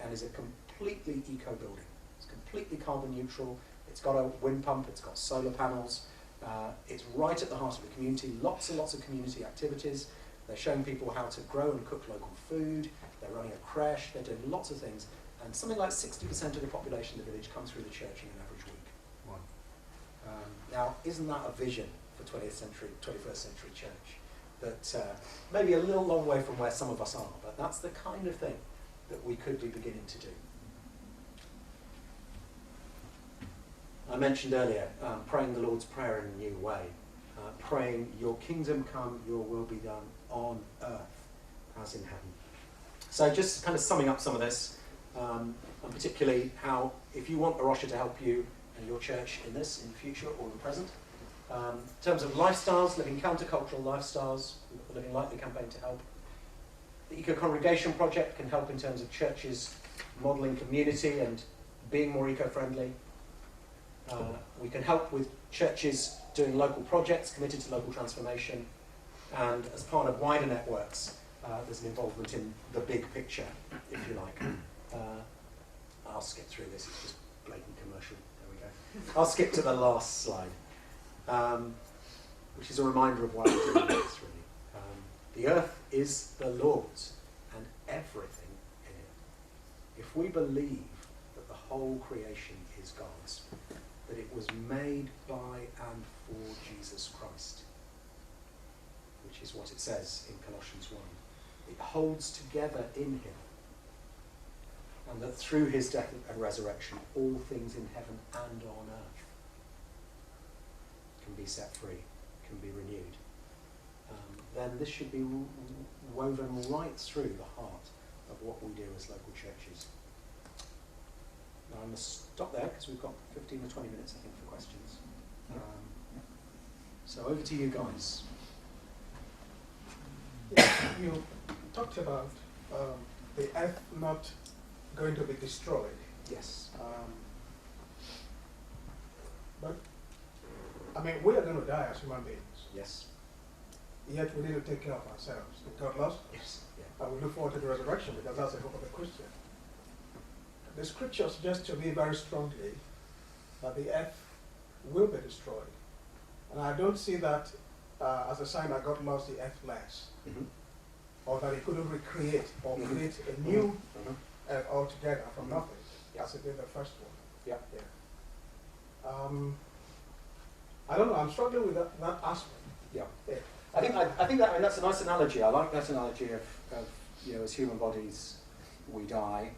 and is a completely eco building. It's completely carbon neutral. It's got a wind pump. It's got solar panels. It's right at the heart of the community. Lots and lots of community activities. They're showing people how to grow and cook local food. They're running a creche. They're doing lots of things. And something like 60% of the population of the village come through the church in an average week. Wow. Now, isn't that a vision for 21st century church? That maybe a little long way from where some of us are, but that's the kind of thing that we could be beginning to do. I mentioned earlier praying the Lord's Prayer in a new way, praying your kingdom come, your will be done on earth as in heaven. So just kind of summing up some of this, and particularly how if you want the Rocha to help you and your church in this, in the future or in the present, in terms of lifestyles, living countercultural lifestyles, we've got the Living Lightly campaign to help. The Eco-Congregation Project can help in terms of churches modelling community and being more eco-friendly. We can help with churches doing local projects committed to local transformation, and as part of wider networks, there's an involvement in the big picture, if you like. I'll skip through this, it's just blatant commercial. There we go. I'll skip to the last slide, which is a reminder of why we're doing this, really. The earth is the Lord's and everything in it. If we believe that the whole creation is God's, that it was made by and for Jesus Christ, which is what it says in Colossians 1. It holds together in him, and that through his death and resurrection, all things in heaven and on earth can be set free, can be renewed. Then this should be woven right through the heart of what we do as local churches. Now I must stop there because we've got 15 or 20 minutes, I think, for questions. So over to you guys. You talked about the earth not going to be destroyed. Yes. But, I mean, we are going to die as human beings. Yes. Yet we need to take care of ourselves. If God loves us. Yes. Yeah. And we look forward to the resurrection because that's the hope of the Christian. The scripture suggests to me very strongly that the earth will be destroyed. And I don't see that as a sign that God loves the earth less, or that he couldn't recreate or create a new earth altogether from nothing, as he did the first one. Yeah. I don't know, I'm struggling with that aspect. Yeah. I think that, and that's a nice analogy. I like that analogy of as human bodies we die,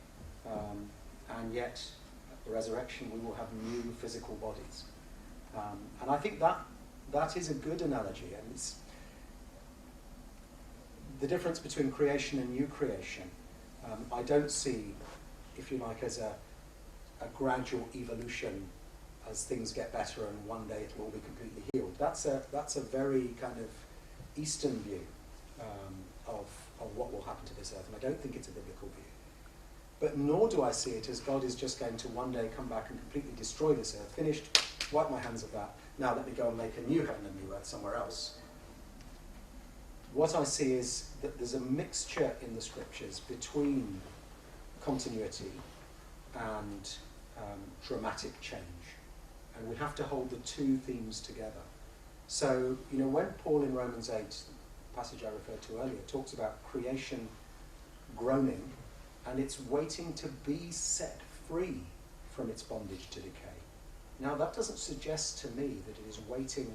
and yet at the resurrection we will have new physical bodies. And I think that is a good analogy, and it's the difference between creation and new creation. I don't see, if you like, as a gradual evolution as things get better and one day it will all be completely healed. That's a very kind of Eastern view of what will happen to this earth, and I don't think it's a biblical view. But nor do I see it as God is just going to one day come back and completely destroy this earth. Finished, wipe my hands of that. Now let me go and make a new heaven and new earth somewhere else. What I see is that there's a mixture in the scriptures between continuity and dramatic change. And we have to hold the two themes together. So, when Paul in Romans 8, the passage I referred to earlier, talks about creation groaning and it's waiting to be set free from its bondage to decay. Now, that doesn't suggest to me that it is waiting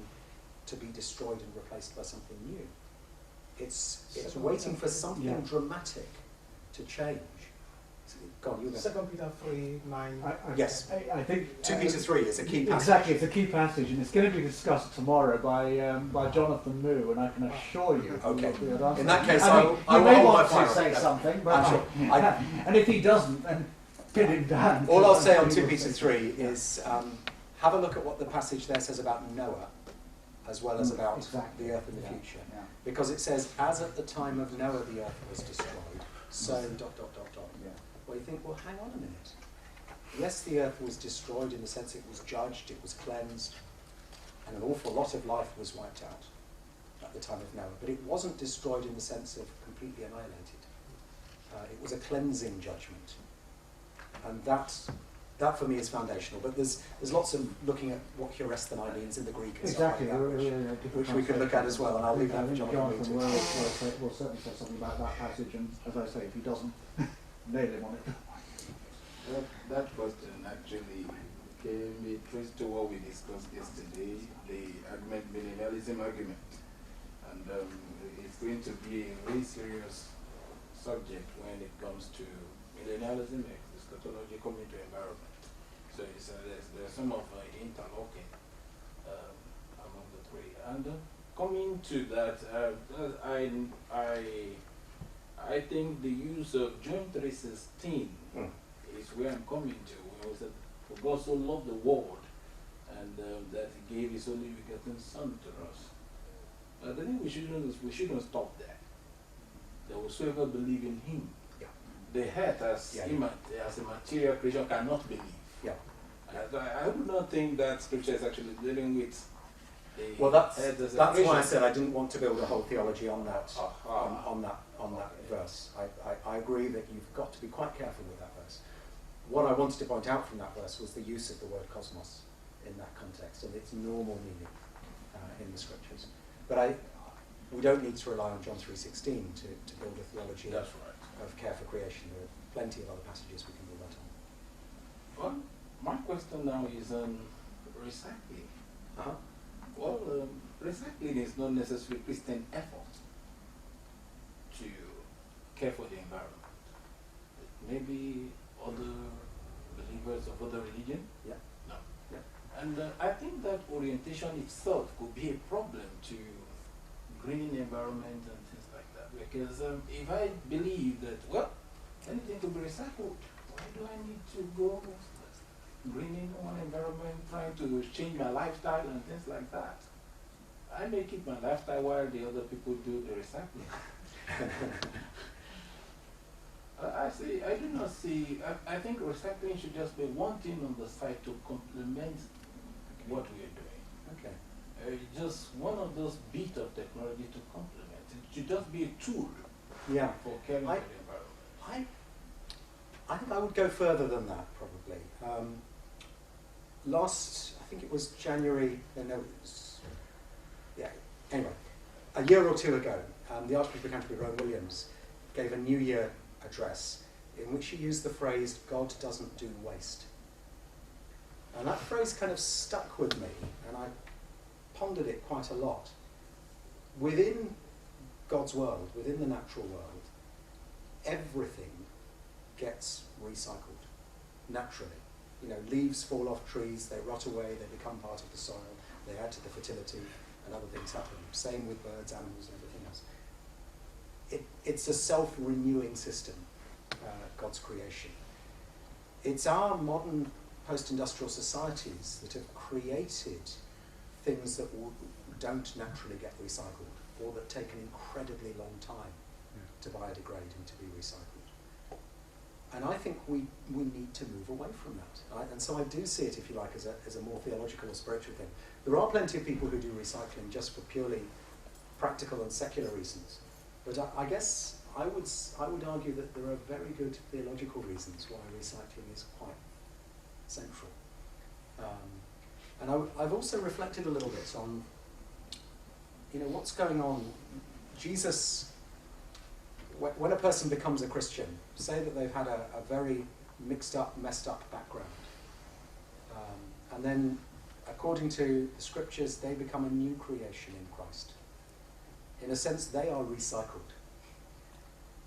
to be destroyed and replaced by something new. It's waiting for something dramatic to change. Go on, you go. 2 Peter 3:9. Yes. I think 2 Peter 3 is a key passage. Exactly, it's a key passage, and it's going to be discussed tomorrow by Jonathan Moo, and I can assure you. Okay. He will be answer. In that case, I mean, I you will may hold my want fire to on say that. something, but I'm sure. and if he doesn't, then pin him down. All I'll say on He 2 will Peter say 3 something. is have a look at what the passage there says about Noah, as well as about Exactly. the earth in the Yeah. future. Yeah. Because it says, as at the time of Noah the earth was destroyed, so ... Yeah. Well, you think, well, hang on a minute. Yes, the earth was destroyed in the sense it was judged, it was cleansed, and an awful lot of life was wiped out at the time of Noah. But it wasn't destroyed in the sense of completely annihilated. It was a cleansing judgment. And that for me is foundational. But there's lots of looking at what heurestheny means in the Greek and Exactly, stuff like that, which we could look at as well, and I'll leave that for Jonathan to will certainly say something about that passage, and as I say, if he doesn't, nail him on it. That question actually came traced to what we discussed yesterday, the argument, millennialism argument. And it's going to be a very serious subject when it comes to millennialism, eschatology, coming to environment. So there's some of interlocking among the three. And coming to that, I think the use of John 3:16 is where I'm coming to. When we said, for God so loved the world, and that He gave His only begotten Son to us. But I think we shouldn't stop there. That whosoever believe in Him, the earth as a material creation cannot believe. Yeah. I would not think that Scripture is actually dealing with the Well, that's earth as a why I creation. said I didn't want to build a whole theology on that. On that verse. I agree that you've got to be quite careful with that verse. What I wanted to point out from that verse was the use of the word cosmos in that context and its normal meaning in the scriptures. But we don't need to rely on John 3:16 to build a theology That's of care for creation. There are plenty of other passages we can build that on. Well, my question now is recycling. Uh-huh. Well, recycling is not necessarily Christian effort to care for the environment. Maybe other believers of other religion? Yeah. No. Yeah. And I think that orientation itself could be a problem to greening environment and things like that. Because if I believe that, well, anything could be recycled, why do I need to go greening one environment, trying to change my lifestyle and things like that? I may keep my lifestyle while the other people do the recycling. I do not see, I think recycling should just be one thing on the side to complement what we are doing. Okay. Just one of those bits of technology to complement. It should just be a tool Yeah. for caring for the environment. I think I would go further than that, probably. I think it was January, anyway, a year or two ago, the Archbishop of Canterbury, Rowan Williams, gave a New Year address in which he used the phrase, God doesn't do waste. And that phrase kind of stuck with me, and I pondered it quite a lot. Within God's world, within the natural world, everything gets recycled naturally. You know, leaves fall off trees, they rot away, they become part of the soil, they add to the fertility, and other things happen. Same with birds, animals, and everything else. It's a self-renewing system, God's creation. It's our modern post-industrial societies that have created things that don't naturally get recycled, or that take an incredibly long time to biodegrade and to be recycled. And I think we need to move away from that. And so I do see it, if you like, as a more theological or spiritual thing. There are plenty of people who do recycling just for purely practical and secular reasons. But I guess I would argue that there are very good theological reasons why recycling is quite central. And I've also reflected a little bit on, what's going on. Jesus, when a person becomes a Christian, say that they've had a very mixed up, messed up background, and then according to the scriptures, they become a new creation in Christ. In a sense, they are recycled.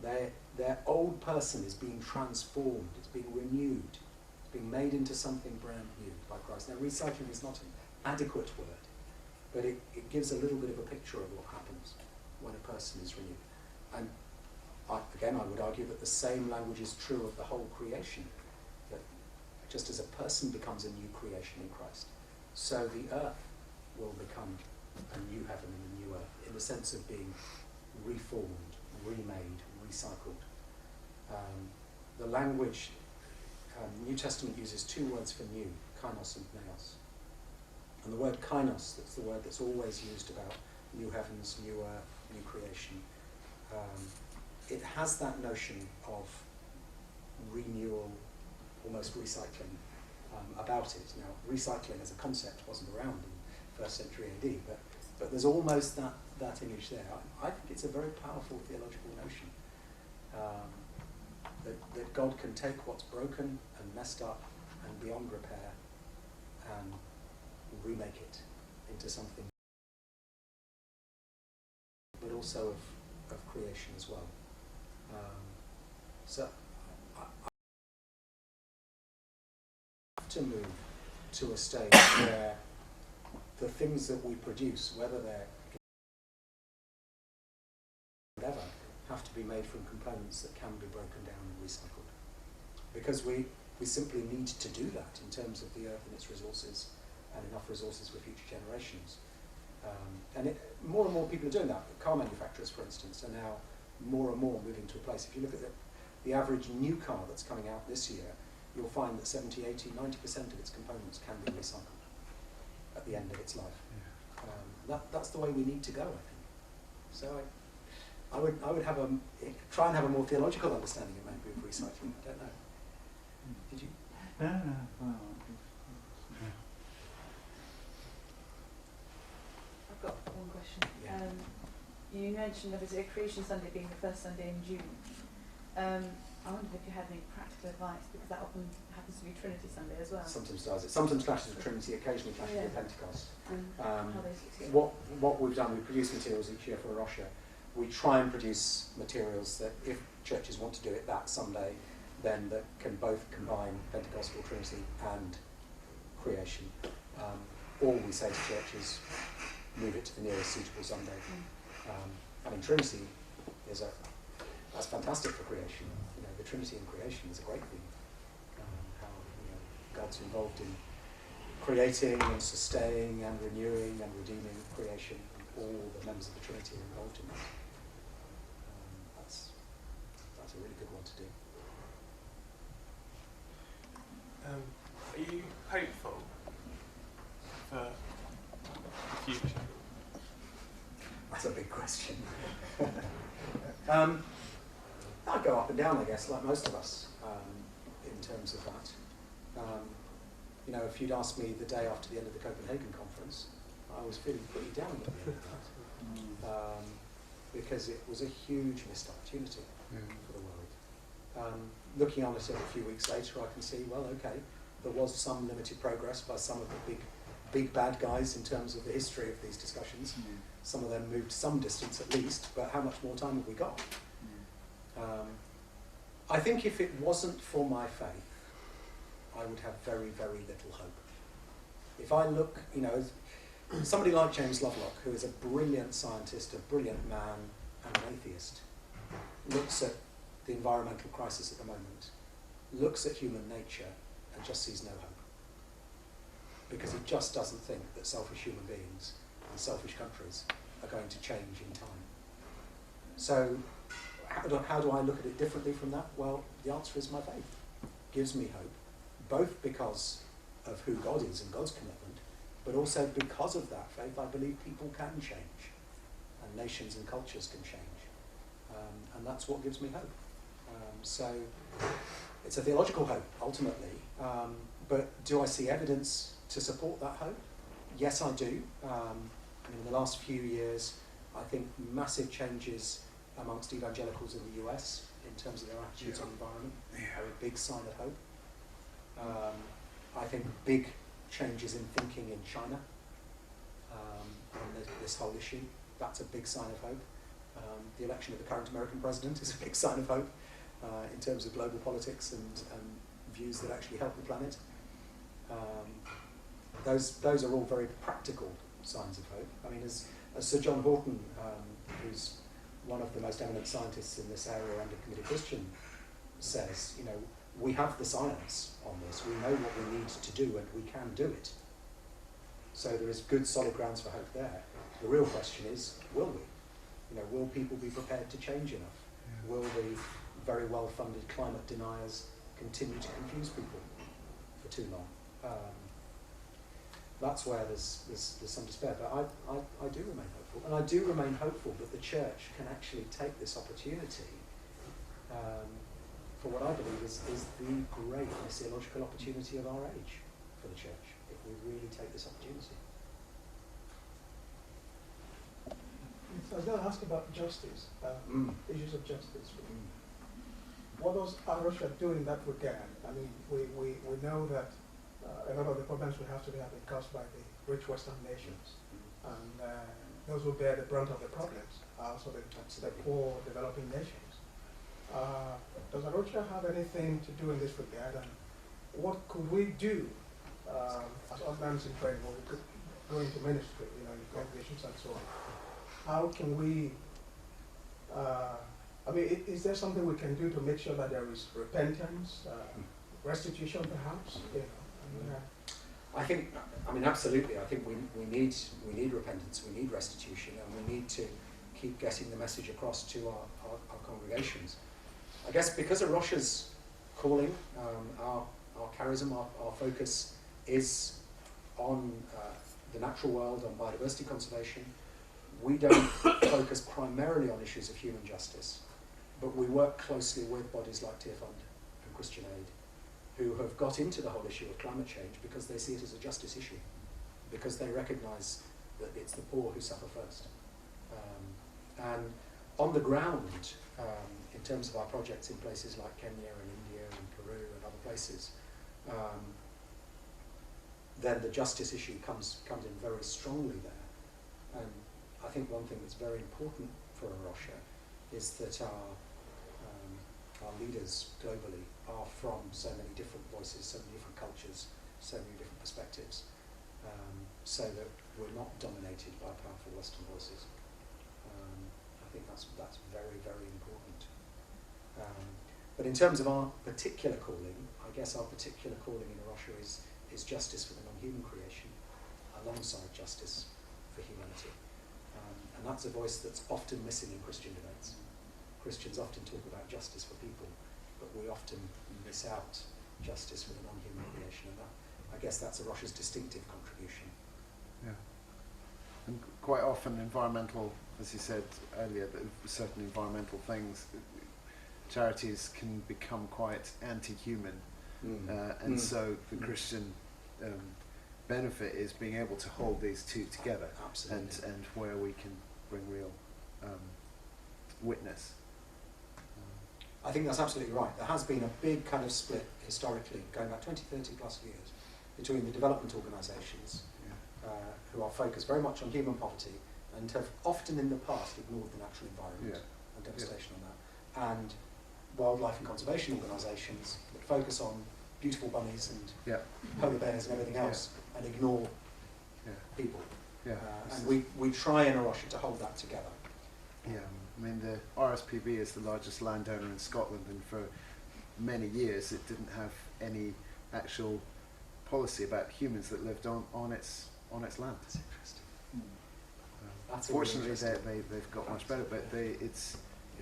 Their old person is being transformed, it's being renewed, it's being made into something brand new by Christ. Now, recycling is not an adequate word, but it gives a little bit of a picture of what happens when a person is renewed. And again, I would argue that the same language is true of the whole creation, that just as a person becomes a new creation in Christ, so the earth will become a new heaven and a new earth, in the sense of being reformed, remade, recycled. The language, New Testament uses two words for new, kainos and neos. And the word kainos, that's the word that's always used about new heavens, new earth, new creation. It has that notion of renewal, almost recycling about it. Now, recycling as a concept wasn't around in 1st century AD, but there's almost that image there. I think it's a very powerful theological notion, that God can take what's broken and messed up and beyond repair and remake it into something, but also of creation as well. So I have to move to a stage where the things that we produce, whether they're whatever, have to be made from components that can be broken down and recycled. Because we simply need to do that in terms of the earth and its resources, and enough resources for future generations. More and more people are doing that. Car manufacturers, for instance, are now more and more moving to a place. If you look at the average new car that's coming out this year, you'll find that 70, 80, 90% of its components can be recycled at the end of its life. That's the way we need to go, I think. So I would have try and have a more theological understanding of maybe of recycling. I don't know. Did you? No. Well, I've got one question. Yeah. You mentioned obviously Creation Sunday being the first Sunday in June. I wondered if you had any practical advice, because that often happens to be Trinity Sunday as well. Sometimes does it. Sometimes clashes with Trinity, occasionally clashes with Pentecost. How they fit together. What we've done, we produce materials each year for Rocha. We try and produce materials that, if churches want to do it that Sunday, then that can both combine Pentecostal Trinity and creation. Or we say to churches, move it to the nearest suitable Sunday. I mean, Trinity that's fantastic for creation. You know, the Trinity in creation is a great thing. How God's involved in creating and sustaining and renewing and redeeming creation. All the members of the Trinity are involved in that. That's a really good one to do. Are you hopeful for the future? That's a big question. I go up and down, I guess, like most of us, in terms of that. If you'd asked me the day after the end of the Copenhagen conference, I was feeling pretty down at the end of that, because it was a huge missed opportunity for the world. Looking on at it a few weeks later, I can see, well, okay, there was some limited progress by some of the big bad guys in terms of the history of these discussions. Some of them moved some distance at least, but how much more time have we got? I think if it wasn't for my faith, I would have very, very little hope. If I look, somebody like James Lovelock, who is a brilliant scientist, a brilliant man, and an atheist, looks at the environmental crisis at the moment, looks at human nature, and just sees no hope. Because he just doesn't think that selfish human beings and selfish countries are going to change in time. So, how do I look at it differently from that? Well, the answer is my faith. Gives me hope, both because of who God is and God's commitment, but also because of that faith, I believe people can change, and nations and cultures can change. And that's what gives me hope. So it's a theological hope, ultimately. But do I see evidence to support that hope? Yes, I do. In the last few years, I think massive changes amongst evangelicals in the US in terms of their attitudes on the environment are a big sign of hope. I think big changes in thinking in China on this whole issue, that's a big sign of hope. The election of the current American president is a big sign of hope in terms of global politics and views that actually help the planet. Those are all very practical signs of hope. I mean, as Sir John Horton, who's one of the most eminent scientists in this area and a committed Christian, says, you know, we have the science on this, we know what we need to do and we can do it. So there is good solid grounds for hope there. The real question is, will we? You know, will people be prepared to change enough? Will the very well-funded climate deniers continue to confuse people for too long? That's where there's some despair. But I do remain hopeful, and I do remain hopeful that the church can actually take this opportunity for what I believe is the great missiological opportunity of our age for the church, if we really take this opportunity. So I was going to ask about justice, issues of justice. What does Russia do in that regard? I mean, we know that a lot of the problems we have today have been caused by the rich Western nations, and those who bear the brunt of the problems are also the poor developing nations. Does Russia have anything to do in this regard, and what could we do as Ordinands in training, when we could go into ministry, you know, in congregations and so on? How can we, I mean, is there something we can do to make sure that there is repentance, restitution perhaps? You know, I think, I mean, absolutely. I think we need repentance, we need restitution, and we need to keep getting the message across to our congregations. I guess because of Roche's calling, our charism, our focus is on the natural world, on biodiversity conservation. We don't focus primarily on issues of human justice, but we work closely with bodies like Tear Fund and Christian Aid, who have got into the whole issue of climate change because they see it as a justice issue, because they recognise that it's the poor who suffer first. And on the ground, in terms of our projects in places like Kenya and India and Peru and other places, then the justice issue comes in very strongly there. And I think one thing that's very important for Russia is that our leaders globally are from so many different voices, so many different cultures, so many different perspectives, so that we're not dominated by powerful Western voices. I think that's very, very important. But in terms of our particular calling, I guess our particular calling in Russia is justice for the non-human creation, alongside justice for humanity. And that's a voice that's often missing in Christian debates. Christians often talk about justice for people, but we often miss out justice for the non-human creation, and that, I guess that's a Russia's distinctive contribution. Yeah. And quite often environmental, as you said earlier, that certain environmental things, charities can become quite anti-human, and so the Christian benefit is being able to hold these two together. Absolutely. and where we can bring real witness. I think that's absolutely right. There has been a big kind of split historically, going back 20, 30 plus years, between the development organisations who are focused very much on human poverty and have often in the past ignored the natural environment and devastation on that, and wildlife and conservation organisations that focus on beautiful bunnies and polar bears and everything else and ignore people. And we try in Russia to hold that together. Yeah, I mean the RSPB is the largest landowner in Scotland, and for many years it didn't have any actual policy about humans that lived on its land. That's interesting. Fortunately, they've got much better, but it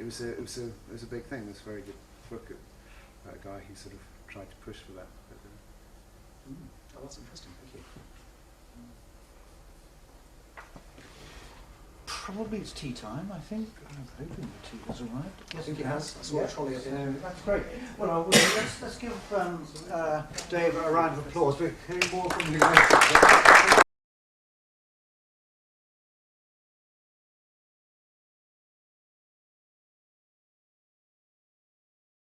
was a big thing. There's a very good book about a guy who sort of tried to push for that. But, oh, that's interesting. Thank you. Probably it's tea time, I think. I'm hoping the tea has arrived. I think it has. I saw a trolley at the end. That's great. Well, let's give Dave a round of applause. We're hearing more from you later.